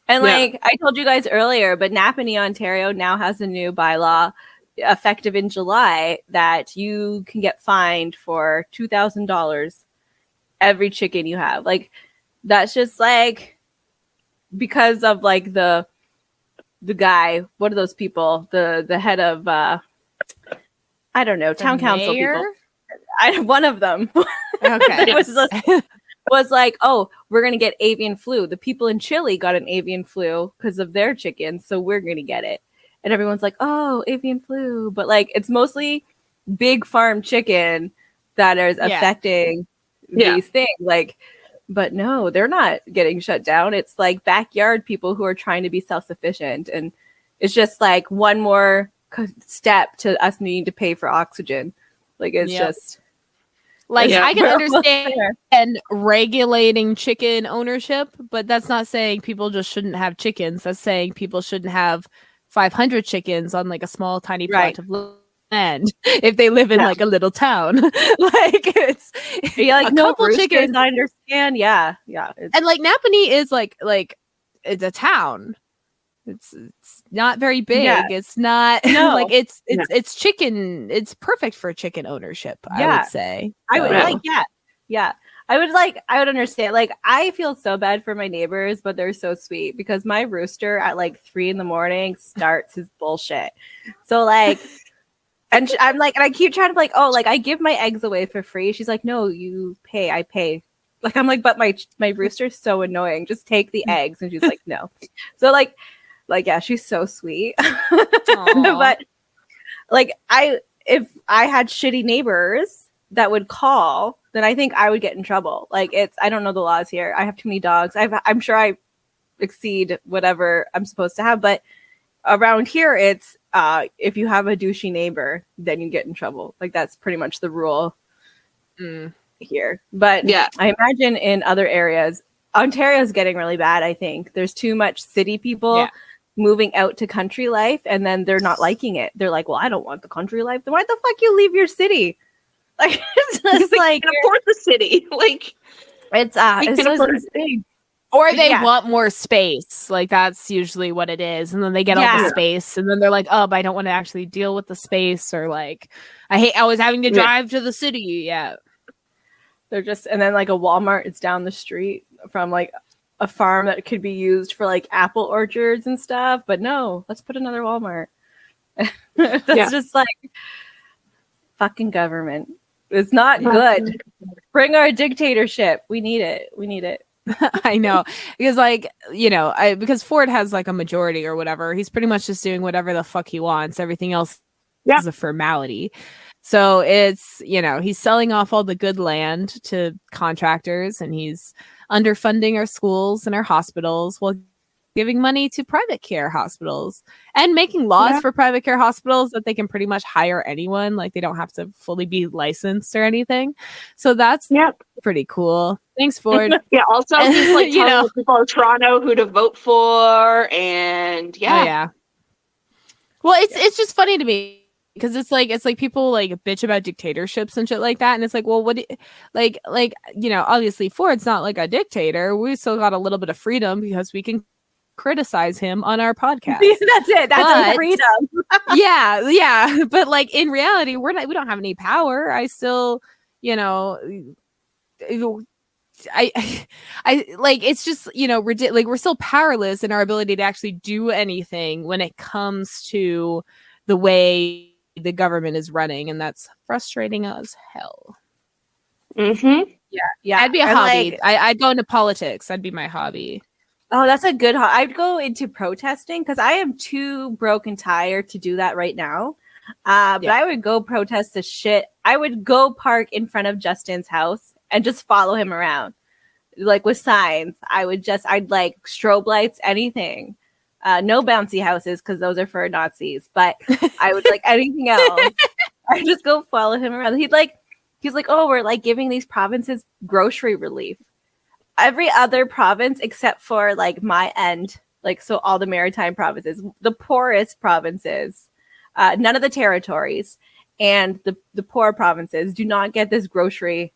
Speaker 3: And like I told you guys earlier, but Napanee, Ontario now has a new bylaw effective in July that you can get fined for $2,000 every chicken you have. Like that's just like because of like the guy, what are those people? The head of I don't know, town council people. One of them.
Speaker 2: Okay.
Speaker 3: was like, oh, we're gonna get avian flu. The people in Chile got an avian flu because of their chickens, so we're gonna get it. And everyone's like, oh, avian flu. But like it's mostly big farm chicken that is affecting these things. Like, but no, they're not getting shut down. It's like backyard people who are trying to be self-sufficient. And it's just like one more step to us needing to pay for oxygen. Like it's just
Speaker 2: like I can understand regulating chicken ownership, but that's not saying people just shouldn't have chickens. That's saying people shouldn't have 500 chickens on like a small tiny plot of land if they live in like a little town. Like it's
Speaker 3: like
Speaker 2: a
Speaker 3: no
Speaker 2: couple chickens.
Speaker 3: I understand. Yeah.
Speaker 2: And like Napanee is like it's a town. It's not very big.
Speaker 3: Yeah.
Speaker 2: It's not like it's chicken. It's perfect for chicken ownership. I would say.
Speaker 3: I would like I would understand. Like I feel so bad for my neighbors, but they're so sweet because my rooster at like 3 a.m. starts his bullshit. So like, and I'm like, and I keep trying to be like, oh, like I give my eggs away for free. She's like, no, you pay. I pay. Like I'm like, but my rooster's so annoying. Just take the eggs. And she's like, no. So like yeah, she's so sweet. But like if I had shitty neighbors that would call, then I think I would get in trouble. Like I don't know the laws here. I have too many dogs. I'm sure I exceed whatever I'm supposed to have, but around here it's if you have a douchey neighbor, then you get in trouble. Like that's pretty much the rule here. But I imagine in other areas, Ontario's getting really bad. I think there's too much city people moving out to country life, and then they're not liking it. They're like, well, I don't want the country life. Then why the fuck you leave your city? Like it's just like
Speaker 1: afford the city. Like
Speaker 3: it's insane.
Speaker 2: Or they want more space. Like that's usually what it is. And then they get all the space, and then they're like, oh, but I don't want to actually deal with the space, or like I hate always having to drive to the city. Yeah.
Speaker 3: They're just, and then like a Walmart is down the street from like a farm that could be used for like apple orchards and stuff. But no, let's put another Walmart. That's just like fucking government. It's not good. Bring our dictatorship. We need it.
Speaker 2: I know, because like, you know, because Ford has like a majority or whatever. He's pretty much just doing whatever the fuck he wants. Everything else is a formality. So it's, you know, he's selling off all the good land to contractors, and he's underfunding our schools and our hospitals. Well, giving money to private care hospitals and making laws for private care hospitals that they can pretty much hire anyone. Like they don't have to fully be licensed or anything. So that's pretty cool. Thanks, Ford.
Speaker 1: Yeah. Also, he's like telling the people of Toronto who to vote for, and
Speaker 2: Well, it's just funny to me because it's like people like bitch about dictatorships and shit like that, and it's like, well, what, obviously Ford's not like a dictator. We still got a little bit of freedom because we can criticize him on our podcast.
Speaker 3: That's it. That's a freedom.
Speaker 2: yeah. But like in reality, we don't have any power. I still, I like, it's just, like we're still powerless in our ability to actually do anything when it comes to the way the government is running, and that's frustrating as hell.
Speaker 1: Mm-hmm.
Speaker 3: Yeah.
Speaker 2: I'd be a hobby. I'd go into politics. That'd be my hobby.
Speaker 3: Oh, that's a good I'd go into protesting because I am too broke and tired to do that right now. But I would go protest the shit. I would go park in front of Justin's house and just follow him around, like with signs. I'd like strobe lights, anything. No bouncy houses because those are for Nazis. But I would like anything else. I just go follow him around. He's like, oh, we're like giving these provinces grocery relief. Every other province except for like my end, like so all the maritime provinces, the poorest provinces, none of the territories, and the poor provinces do not get this grocery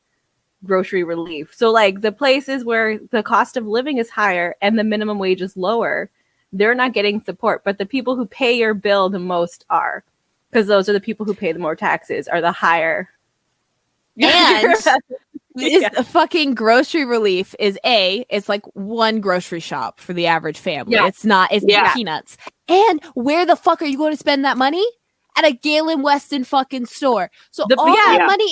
Speaker 3: relief. So like the places where the cost of living is higher and the minimum wage is lower, they're not getting support. But the people who pay your bill the most are, because those are the people who pay the more taxes, are the higher.
Speaker 2: And the fucking grocery relief is it's like one grocery shop for the average family. It's peanuts. And where the fuck are you going to spend that money? At a Galen Weston fucking store. So all that money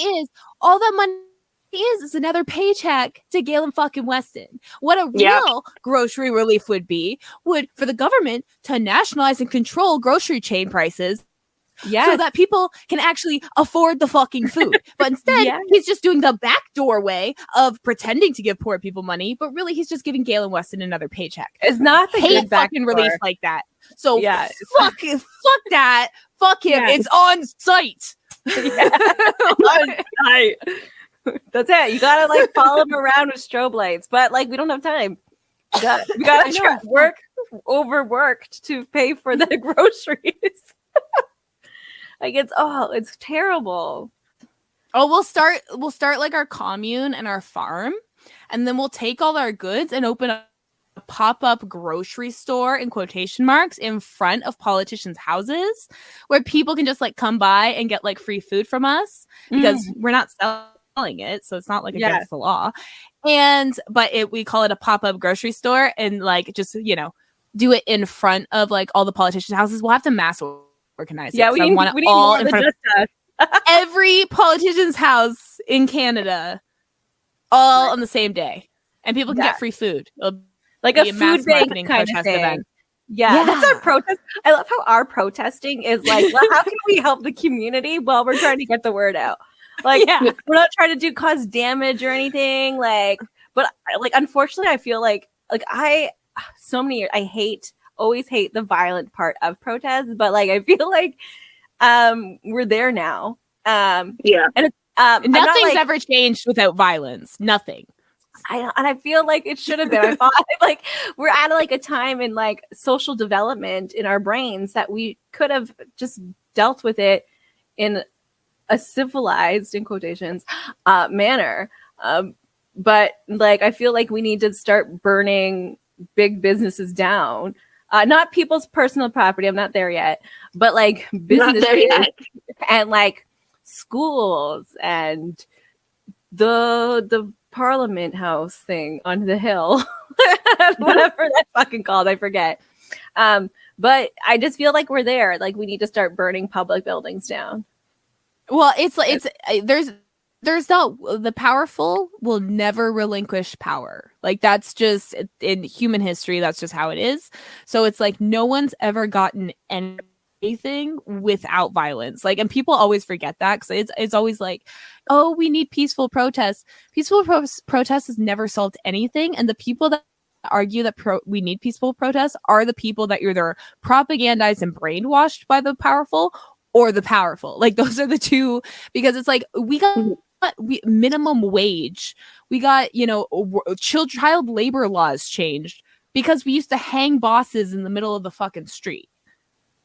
Speaker 2: is another paycheck to Galen fucking Weston. What a real grocery relief would for the government to nationalize and control grocery chain prices. So that people can actually afford the fucking food. But instead, he's just doing the backdoor way of pretending to give poor people money, but really he's just giving Galen Weston another paycheck.
Speaker 3: It's not the good
Speaker 2: fucking relief like that. So fuck that. Fuck him. It's on site.
Speaker 3: On site. That's it. You gotta like follow him around with strobe lights, but like we don't have time. We gotta work overworked to pay for the groceries. Like it's terrible.
Speaker 2: Oh, we'll start like our commune and our farm, and then we'll take all our goods and open a pop-up grocery store in quotation marks in front of politicians' houses where people can just like come by and get like free food from us because we're not selling it, so it's not like against the law. But we call it a pop-up grocery store, and like just do it in front of like all the politicians' houses. We'll have to mass organize.
Speaker 3: Yeah, we want it all in front of
Speaker 2: every politician's house in Canada, all on the same day, and people can get free food. It'll
Speaker 3: like a food bank kind of thing. Event. Yeah, that's our protest. I love how our protesting is like, well, how can we help the community while we're trying to get the word out? Like, we're not trying to cause damage or anything. Like, but like, unfortunately, I feel like I always hate the violent part of protests, but like I feel like we're there now. And it's,
Speaker 2: nothing's ever changed without violence. Nothing.
Speaker 3: I feel like it should have been. I thought like we're at like a time in like social development in our brains that we could have just dealt with it in a civilized, in quotations, manner. But like I feel like we need to start burning big businesses down. Not people's personal property. I'm not there yet. But like businesses and like schools and the Parliament House thing on the hill, whatever that's fucking called, I forget. But I just feel like we're there. Like we need to start burning public buildings down.
Speaker 2: Well, there's not, the powerful will never relinquish power. Like that's just in human history. That's just how it is. So it's like no one's ever gotten anything without violence. Like, and people always forget that because it's always like, oh, we need peaceful protests. Peaceful protests has never solved anything, and the people that argue that we need peaceful protests are the people that are either propagandized and brainwashed by the powerful or the powerful. Like those are the two, because it's like we got minimum wage, we got, you know, child labor laws changed because we used to hang bosses in the middle of the fucking street.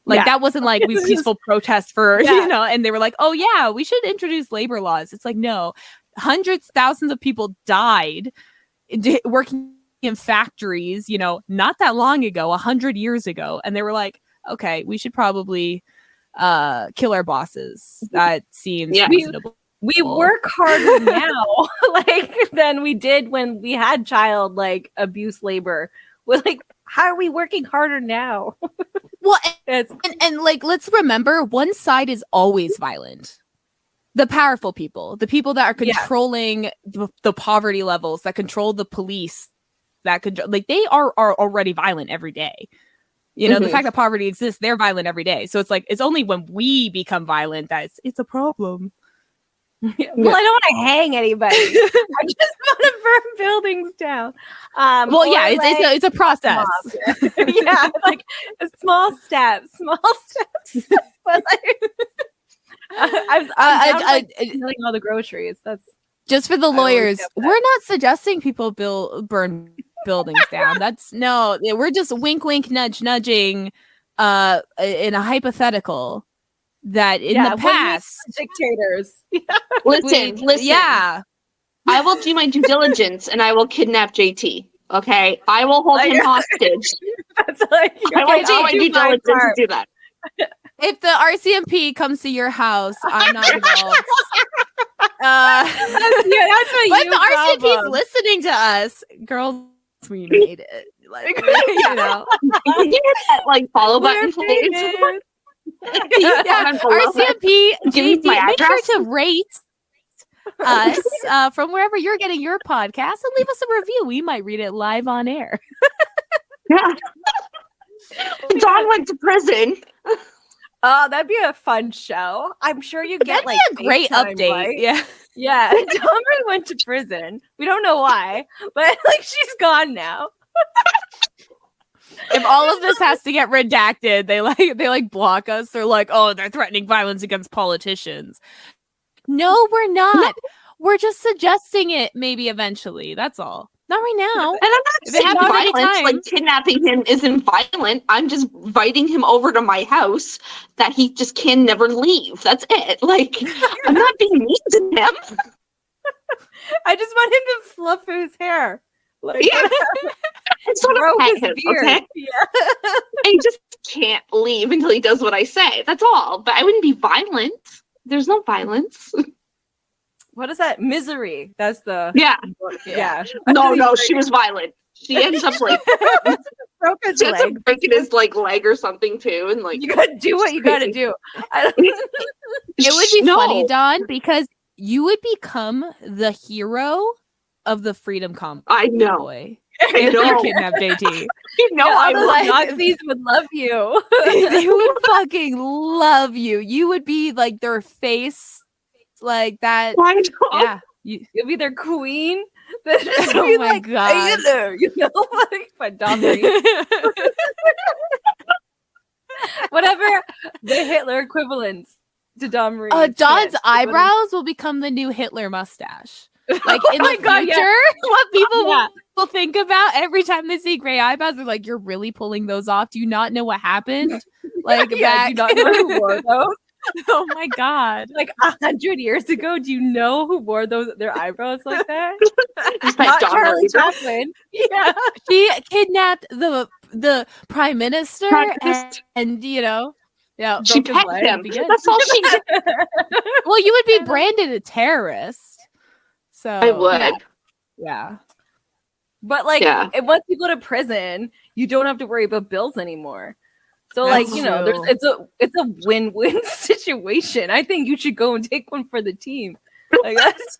Speaker 2: Like that wasn't like we peaceful protest for, you know, and they were like, oh yeah, we should introduce labor laws. It's like, no, hundreds, thousands of people died working in factories, you know, not that long ago, 100 years ago. And they were like, okay, we should probably kill our bosses. That seems reasonable.
Speaker 3: We work harder now, like, than we did when we had child, like, abuse labor. We're like, how are we working harder now?
Speaker 2: Well, and like, let's remember, one side is always violent. The powerful people, the people that are controlling the poverty levels, that control the police, that control, like, they are already violent every day. You know, the fact that poverty exists, they're violent every day. So it's like, it's only when we become violent that it's a problem.
Speaker 3: Well, I don't want to hang anybody. I just want to burn buildings down.
Speaker 2: Well, yeah, it's a process.
Speaker 3: Yeah, like small steps. But like, I'm stealing all the groceries. That's
Speaker 2: just for the lawyers. We're not suggesting people burn buildings down. That's no. We're just wink, wink, nudge, nudging. In a hypothetical. That in the past,
Speaker 3: dictators.
Speaker 1: Listen.
Speaker 2: Yeah,
Speaker 1: I will do my due diligence and I will kidnap JT. Okay, I will hold him hostage.
Speaker 3: That's like
Speaker 1: I will do my due diligence to do that.
Speaker 2: If the RCMP comes to your house, I'm not involved.
Speaker 3: That's what
Speaker 2: but the RCMP is listening to us, girls. We made it. Like, you know,
Speaker 1: can you hit that like follow button, please?
Speaker 2: RCMP, JD, make sure to rate us from wherever you're getting your podcast and leave us a review. We might read it live on air.
Speaker 1: Yeah. Dawn went to prison.
Speaker 3: Oh, that'd be a fun show. I'm sure you get
Speaker 2: that'd
Speaker 3: like
Speaker 2: be a great update. Right?
Speaker 3: Yeah. Dawn went to prison. We don't know why, but like she's gone now.
Speaker 2: If all of this has to get redacted, they block us. They're like, oh, they're threatening violence against politicians. No, we're not. We're just suggesting it maybe eventually. That's all. Not right now.
Speaker 1: And I'm not saying violence, like kidnapping him isn't violent. I'm just inviting him over to my house that he just can never leave. That's it. Like, I'm not being mean to him.
Speaker 3: I just want him to fluff his hair. Like,
Speaker 1: it's sort of pet him, okay? Yeah. He just can't leave until he does what I say. That's all. But I wouldn't be violent. There's no violence.
Speaker 3: What is that? Misery. That's the
Speaker 1: yeah. No, she was violent. She ends up like
Speaker 3: broke his leg,
Speaker 1: breaking his like leg or something too, and like
Speaker 3: you gotta do what you gotta do.
Speaker 2: It would be funny, Dawn, because you would become the hero of the Freedom Convoy.
Speaker 1: I know.
Speaker 2: Boy. If you kidnap JT.
Speaker 3: I would. Nazis would love you.
Speaker 2: They would fucking love you. You would be like their face, like that.
Speaker 1: I know.
Speaker 2: Yeah.
Speaker 3: You'll be their queen.
Speaker 2: Oh my god.
Speaker 3: Hey there, you know, like by dominating. Whatever the Hitler equivalents to Dom Reed.
Speaker 2: Dawn's eyebrows will become the new Hitler mustache. Like in the future, what people will think about every time they see gray eyebrows, they're like, "You're really pulling those off? Do you not know what happened? Like,
Speaker 3: do you not know who wore those?
Speaker 2: Oh my god!
Speaker 3: Like 100 years ago, do you know who wore their eyebrows like that?
Speaker 1: Not
Speaker 3: Charlie Chaplin. Yeah,
Speaker 2: she kidnapped the prime minister, and you know. Yeah,
Speaker 1: she pecked him. That's all she did.
Speaker 2: Well, you would be branded a terrorist. So
Speaker 1: I would.
Speaker 2: Yeah.
Speaker 3: But like once you go to prison, you don't have to worry about bills anymore. So
Speaker 2: That's
Speaker 3: like, you know, it's a win-win situation. I think you should go and take one for the team. Like that's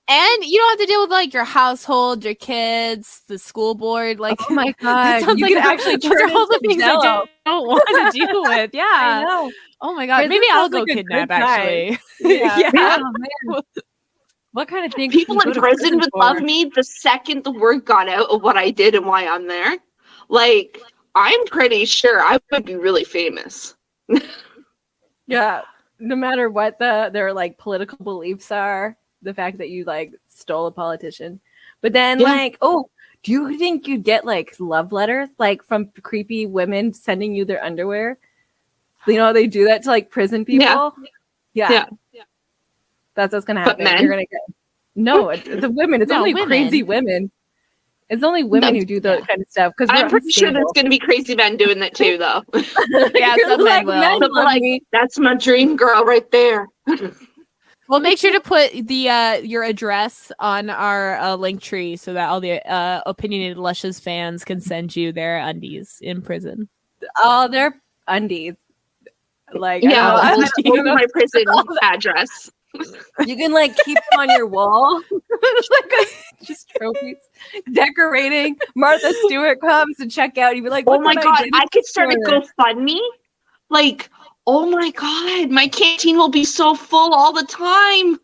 Speaker 2: and you don't have to deal with like your household, your kids, the school board. Like,
Speaker 3: oh my god,
Speaker 2: sounds
Speaker 3: you
Speaker 2: like
Speaker 3: can actually
Speaker 2: those are all the things I don't want to deal with. Yeah,
Speaker 3: I know.
Speaker 2: Oh my god, maybe I'll go kidnap. Actually,
Speaker 3: yeah. Oh, man. What kind of things?
Speaker 1: People
Speaker 3: do you
Speaker 1: in
Speaker 3: go to
Speaker 1: prison would
Speaker 3: for?
Speaker 1: love me the second the word got out of what I did and why I'm there. Like, I'm pretty sure I would be really famous.
Speaker 3: Yeah, no matter what their like political beliefs are, the fact that you like stole a politician, but then
Speaker 1: Yeah.
Speaker 3: like, oh, do you think you'd get like love letters like from creepy women sending you their underwear? You know, they do that to like prison people. Yeah. That's what's gonna
Speaker 1: But
Speaker 3: happen.
Speaker 1: men?
Speaker 3: You're gonna get the women. It's
Speaker 2: No,
Speaker 3: only
Speaker 2: women.
Speaker 3: crazy women. It's only women
Speaker 1: No,
Speaker 3: who do that kind of stuff because
Speaker 1: I'm pretty sure there's going to be crazy men doing that too, though.
Speaker 2: Yeah, some men will.
Speaker 3: Men
Speaker 1: They'll be
Speaker 3: love
Speaker 1: like,
Speaker 3: me.
Speaker 1: that's my dream girl right there.
Speaker 2: Well, make sure to put the your address on our link tree so that all the opinionated Lushes fans can send you their undies in prison.
Speaker 3: Oh, they're undies. Like
Speaker 1: Yeah,
Speaker 3: I
Speaker 1: I'll
Speaker 3: don't know.
Speaker 1: my prison address.
Speaker 3: You can like keep them on your wall, just trophies, decorating. Martha Stewart comes to check out. You'd be like,
Speaker 1: Oh
Speaker 3: "Look
Speaker 1: my
Speaker 3: what
Speaker 1: god,
Speaker 3: did
Speaker 1: I could start a
Speaker 3: for her."
Speaker 1: GoFundMe. Like, oh my god, my canteen will be so full all the time.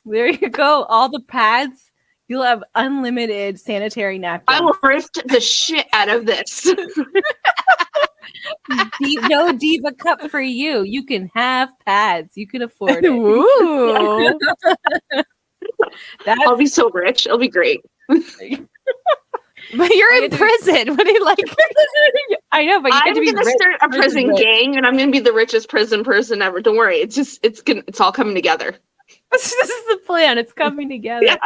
Speaker 3: There you go. All the pads. You'll have unlimited sanitary napkins.
Speaker 1: I will thrift the shit out of this.
Speaker 3: No diva cup for you. You can have pads. You can afford it.
Speaker 2: Ooh.
Speaker 1: I'll be so rich. It'll be great.
Speaker 2: But you're in prison. What do you like?
Speaker 3: I know, but you
Speaker 1: I'm
Speaker 3: get to be
Speaker 1: gonna
Speaker 3: rich.
Speaker 1: start a prison
Speaker 3: rich.
Speaker 1: gang, and I'm gonna be the richest prison person ever. Don't worry. It's all coming together.
Speaker 3: This is the plan. It's coming together.
Speaker 1: Yeah.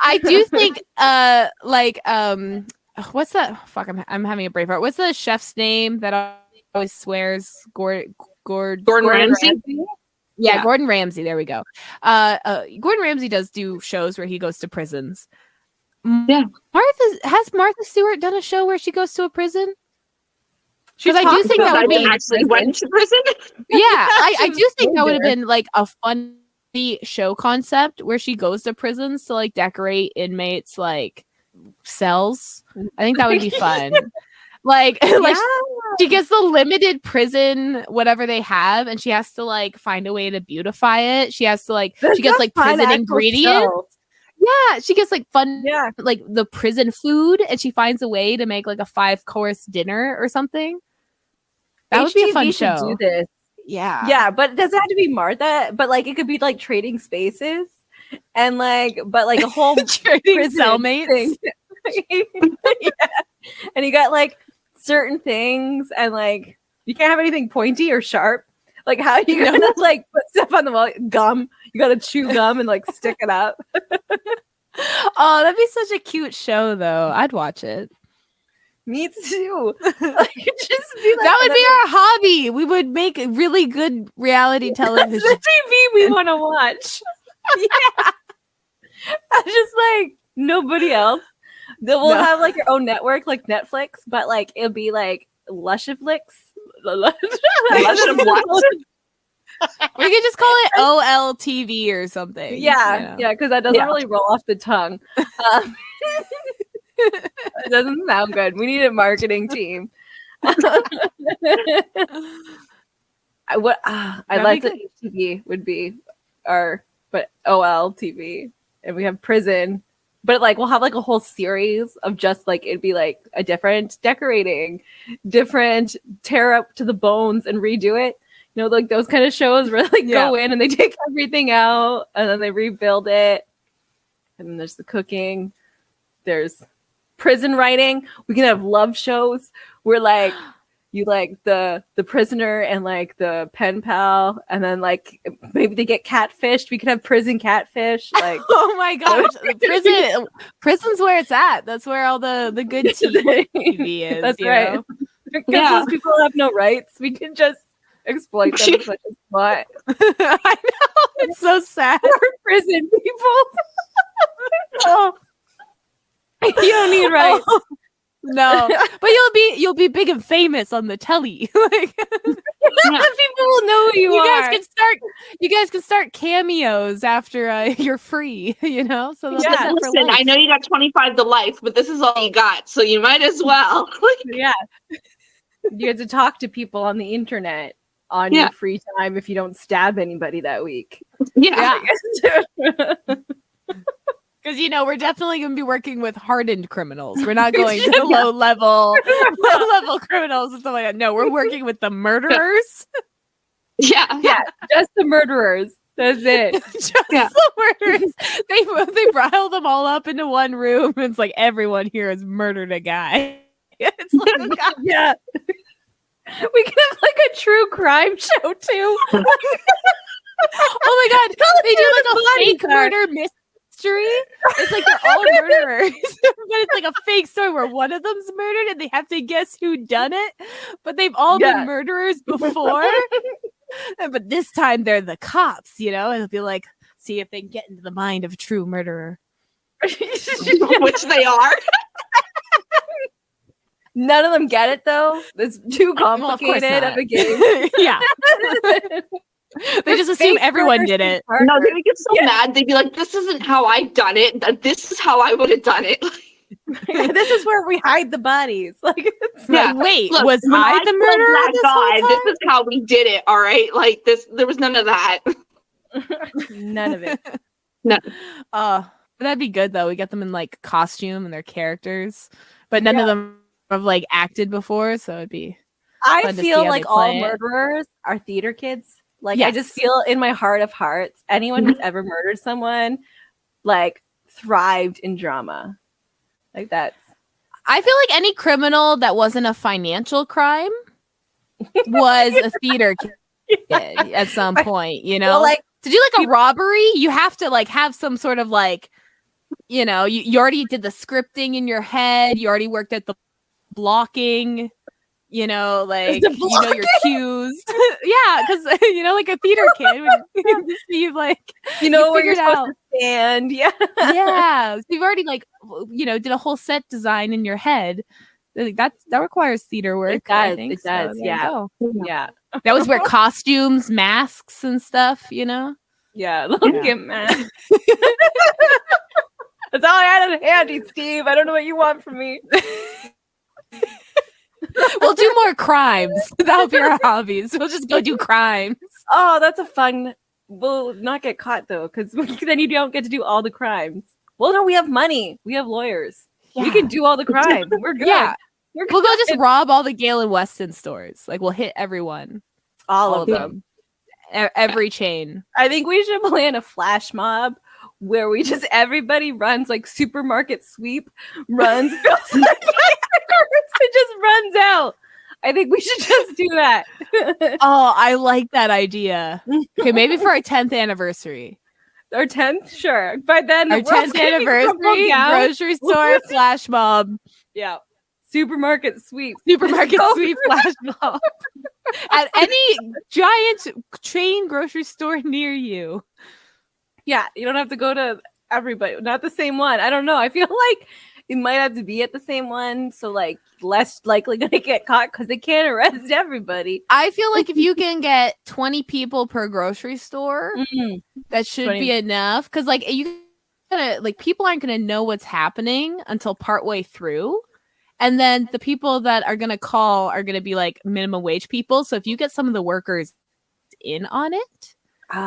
Speaker 2: I do think what's that? Fuck, I'm having a brain fart. What's the chef's name that always swears? Gordon
Speaker 1: Ramsay?
Speaker 2: Yeah,
Speaker 1: Yeah.
Speaker 2: Gordon Ramsay. There we go. Gordon Ramsay does do shows where he goes to prisons.
Speaker 1: Yeah.
Speaker 2: Has Martha Stewart done a show where she goes to a prison?
Speaker 3: She
Speaker 2: Because I do
Speaker 3: talks
Speaker 2: think that
Speaker 3: about
Speaker 2: would
Speaker 1: I
Speaker 2: be
Speaker 1: actually went to prison.
Speaker 2: yeah. I do think
Speaker 3: Go
Speaker 2: that would have
Speaker 3: there.
Speaker 2: been like a fun show concept where she goes to prisons to like decorate inmates like cells. I think that would be fun. Like she gets the limited prison whatever they have, and she has to like find a way to beautify it. She has to like she gets like prison ingredients. Yeah, she gets like fun, like the prison food, and she finds a way to make like a 5-course dinner or something. That would be a fun show.
Speaker 3: Do this.
Speaker 2: Yeah,
Speaker 3: But it doesn't have to be Martha. But like it could be like trading spaces, and like a whole
Speaker 2: trading
Speaker 3: prison
Speaker 2: cellmates.
Speaker 3: thing. Yeah. And you got like certain things, and like you can't have anything pointy or sharp. Like how are you gonna like put stuff on the wall? Gum. You gotta chew gum and like stick it up.
Speaker 2: Oh, that'd be such a cute show, though. I'd watch it.
Speaker 3: Me too. Like, just be like,
Speaker 2: That would be our hobby. We would make really good reality
Speaker 3: That's
Speaker 2: television.
Speaker 3: the TV we want to watch. Yeah. Just like nobody else. Then we'll have like your own network, like Netflix, but like it'll be like Lushiflix.
Speaker 2: We could just call it OLTV or something.
Speaker 3: Yeah, because that doesn't really roll off the tongue. It doesn't sound good. We need a marketing team. I'd like that HTV would be but OLTV, and we have prison. But like we'll have like a whole series of just like it'd be like a different decorating, different tear up to the bones and redo it. You know, like those kind of shows where like go in and they take everything out and then they rebuild it. And then there's the cooking. There's prison writing. We can have love shows where like you like the prisoner and like the pen pal, and then like maybe they get catfished. We could have prison catfish. Like
Speaker 2: oh my gosh, prison's where it's at. That's where all the good TV is.
Speaker 3: That's right. Because those people have no rights. We can just exploit them as much as we want.
Speaker 2: I know, it's so sad.
Speaker 3: Poor prison people. Oh. You don't need rights.
Speaker 2: Oh, no, but you'll be big and famous on the telly. Like,
Speaker 3: people will know who you are.
Speaker 2: You guys can start cameos after you're free. You know, so
Speaker 1: listen, I know you got 25 to life, but this is all you got, so you might as well.
Speaker 3: Yeah, you have to talk to people on the internet on your free time if you don't stab anybody that week.
Speaker 1: Yeah.
Speaker 2: Because we're definitely going to be working with hardened criminals. We're not going to the low level criminals and stuff like that. No, we're working with the murderers.
Speaker 1: Yeah.
Speaker 3: Just the murderers. That's it.
Speaker 2: Just the murderers. They rile them all up into one room. And it's like everyone here has murdered a guy. It's like,
Speaker 3: yeah. We can have like a true crime show too.
Speaker 2: Oh my god, they do like a fake murder mystery. It's like they're all murderers, but it's like a fake story where one of them's murdered and they have to guess who done it. But they've all been murderers before. But this time they're the cops, and it'll be like, see if they can get into the mind of a true murderer.
Speaker 1: Which they are.
Speaker 3: None of them get it though. It's too complicated of a game.
Speaker 2: Yeah. They just assume everyone did it.
Speaker 1: No, they would get so mad. They'd be like, this isn't how I done it. This is how I would have done it.
Speaker 3: This is where we hide the bodies. Like,
Speaker 2: wait,
Speaker 1: look,
Speaker 2: was I the murderer this whole time?
Speaker 1: This is how we did it, all right? Like, there was none of that.
Speaker 3: None of it.
Speaker 1: No.
Speaker 2: That'd be good, though. We get them in, like, costume and their characters. But none of them have, like, acted before, so it'd be
Speaker 3: I feel like all murderers are theater kids. Like, I just feel in my heart of hearts, anyone who's ever murdered someone, like, thrived in drama. Like, that's...
Speaker 2: I feel like any criminal that wasn't a financial crime was a theater kid at some point, Well, like, to do, like, a robbery, you have to, like, have some sort of, like, you already did the scripting in your head. You already worked at the blocking. Like, your cues. Yeah, because, like a theater kid would see, like,
Speaker 3: where you're supposed to stand. Yeah.
Speaker 2: Yeah. So you've already, like, did a whole set design in your head. Like, that requires theater work.
Speaker 3: It does.
Speaker 2: I think.
Speaker 3: It does.
Speaker 2: So
Speaker 3: yeah. Yeah.
Speaker 2: That was where costumes, masks, and stuff,
Speaker 3: Yeah. Look at masks. That's all I had on handy, Steve. I don't know what you want from me.
Speaker 2: We'll do more crimes. That'll be our hobbies. We'll just go do crimes.
Speaker 3: Oh, that's a fun. We'll not get caught though, because then you don't get to do all the crimes. Well, no, we have money. We have lawyers. Yeah. We can do all the crime. We're good.
Speaker 2: Yeah, we'll go just rob all the Gale and Weston stores. Like, we'll hit everyone.
Speaker 3: All of them.
Speaker 2: Every chain.
Speaker 3: I think we should plan a flash mob where we just everybody runs like supermarket sweep, runs, it just runs out. I think we should just do that.
Speaker 2: Oh, I like that idea. Okay, maybe for our 10th anniversary.
Speaker 3: Our 10th, sure. By then,
Speaker 2: our 10th anniversary, grocery store flash mob.
Speaker 3: Yeah, supermarket sweep,
Speaker 2: sweep flash mob at any giant chain grocery store near you.
Speaker 3: Yeah, you don't have to go to everybody. Not the same one. I don't know. I feel like it might have to be at the same one, so like less likely gonna get caught because they can't arrest everybody.
Speaker 2: I feel like if you can get 20 people per grocery store, that should be enough. Because like people aren't gonna know what's happening until partway through, and then the people that are gonna call are gonna be like minimum wage people. So if you get some of the workers in on it,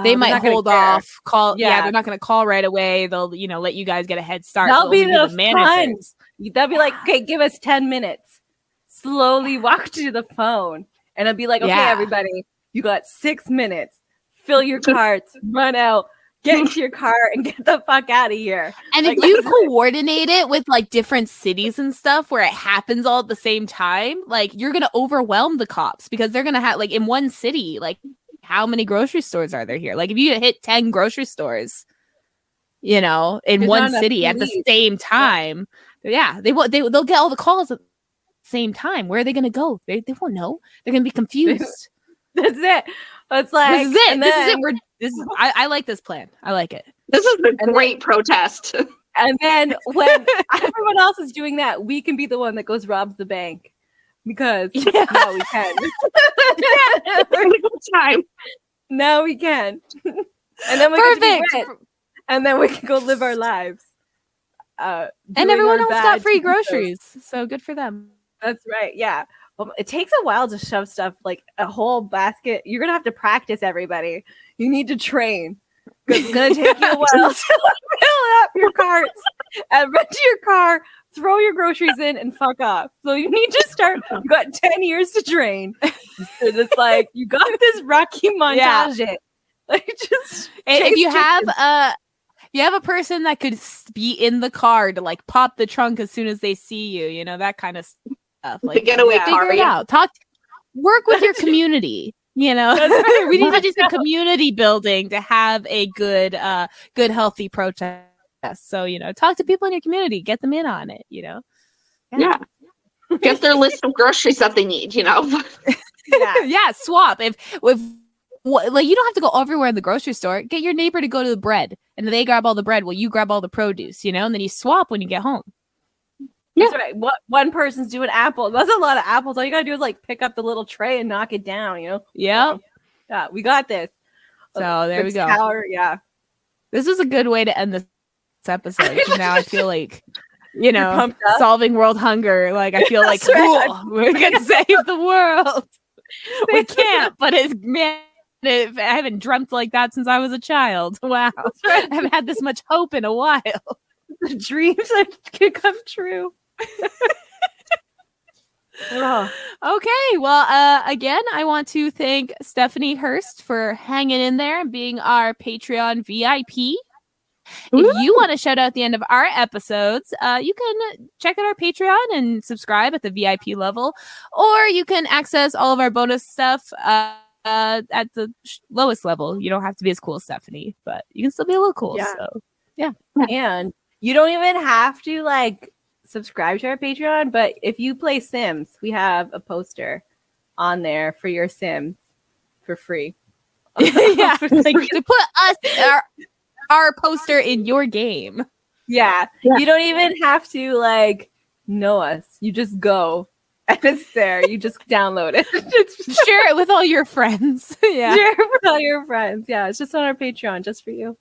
Speaker 2: they might hold off. They're not going to call right away. They'll, let you guys get a head start.
Speaker 3: That'll be the managers. They'll be like, okay, give us 10 minutes. Slowly walk to the phone, and it'll be like, okay, everybody, you got 6 minutes. Fill your carts, run out, get into your car, and get the fuck out of here.
Speaker 2: And if you coordinate it with like different cities and stuff where it happens all at the same time, like you're going to overwhelm the cops because they're going to have like in one city, like. How many grocery stores are there here? Like, if you hit 10 grocery stores, in one city at the same time, they'll get all the calls at the same time. Where are they going to go? They won't know. They're going to be confused.
Speaker 3: That's it. It's like
Speaker 2: this is it. I like this plan. I like it.
Speaker 1: This is a great protest.
Speaker 3: And then when everyone else is doing that, we can be the one that goes robs the bank. Because now we can.
Speaker 1: Time.
Speaker 3: Now we can. And then we can be rich. And then we can go live our lives.
Speaker 2: And everyone else got free groceries. So good for them.
Speaker 3: That's right. Yeah. Well, it takes a while to shove stuff like a whole basket. You're going to have to practice, everybody. You need to train. It's gonna take you a while to fill up your carts and run to your car, throw your groceries in, and fuck off. So you need to start. You got 10 years to train. It's like you got this Rocky montage. It. Like just
Speaker 2: and if you have a person that could be in the car to like pop the trunk as soon as they see you, you know, that kind of stuff. Like
Speaker 1: the getaway car.
Speaker 2: Figure it out. Work with your community. You know, we need to do some community building to have a good, healthy protest. So, you know, talk to people in your community, get them in on it, you know?
Speaker 1: Yeah. Get their list of groceries that they need, you know?
Speaker 2: Yeah, swap. If like you don't have to go everywhere in the grocery store. Get your neighbor to go to the bread and they grab all the bread while you grab all the produce, you know, and then you swap when you get home.
Speaker 3: That's right. One person's doing apples. That's a lot of apples. All you gotta do is like pick up the little tray and knock it down, you know?
Speaker 2: Yep.
Speaker 3: Yeah, we got this.
Speaker 2: So there we go.
Speaker 3: Yeah.
Speaker 2: This is a good way to end this episode. Now I feel like, you know,
Speaker 3: pumped up.
Speaker 2: Solving world hunger. Like I feel like we're gonna save the world. We can't, but I haven't dreamt like that since I was a child. Wow. I haven't had this much hope in a while.
Speaker 3: The dreams that can come true.
Speaker 2: Okay, well, again, I want to thank Stephanie Hurst for hanging in there and being our Patreon VIP. If you want to shout out the end of our episodes, you can check out our Patreon and subscribe at the VIP level, or you can access all of our bonus stuff at the lowest level. You don't have to be as cool as Stephanie, but you can still be a little cool.
Speaker 3: Yeah.
Speaker 2: So, yeah.
Speaker 3: And you don't even have to like subscribe to our Patreon, but if you play Sims, we have a poster on there for your Sims for free.
Speaker 2: Yeah, like, to put our poster in your game.
Speaker 3: Yeah, you don't even have to like know us. You just go and it's there. You just download it.
Speaker 2: Share it with all your friends. Yeah,
Speaker 3: share it with all your friends. Yeah, it's just on our Patreon, just for you.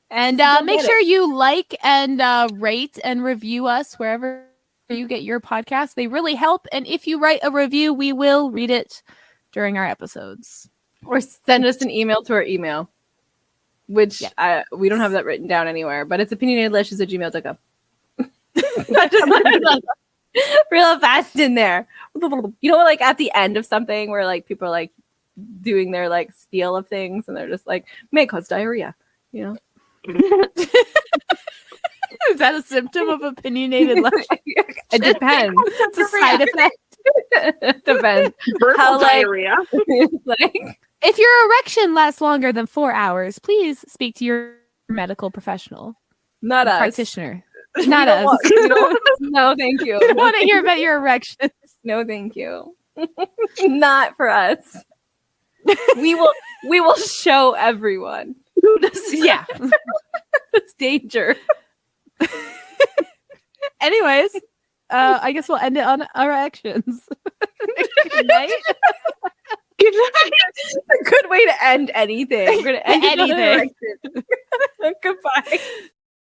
Speaker 2: And make sure you like and rate and review us wherever you get your podcast. They really help. And if you write a review, we will read it during our episodes.
Speaker 3: Or send us an email to our email, which we don't have that written down anywhere, but it's opinionatedlushes@gmail.com. Real fast in there. You know, like at the end of something where like people are like doing their like spiel of things and they're just like, may cause diarrhea, you know?
Speaker 2: Is that a symptom of opinionated lushes?
Speaker 3: It depends.
Speaker 2: It's a side effect.
Speaker 3: Depends.
Speaker 1: Verbal diarrhea.
Speaker 3: Like,
Speaker 2: if your erection lasts longer than 4 hours, please speak to your medical professional.
Speaker 3: Not us.
Speaker 2: Practitioner. Not us.
Speaker 3: No, thank you.
Speaker 2: I want to hear about your erections.
Speaker 3: No, thank you. Not for us. We will show everyone.
Speaker 2: Yeah.
Speaker 3: It's danger.
Speaker 2: Anyways, I guess we'll end it on our actions. Good night.
Speaker 1: Good night.
Speaker 3: A good way to end anything. We're going to end
Speaker 2: anything.
Speaker 3: Goodbye.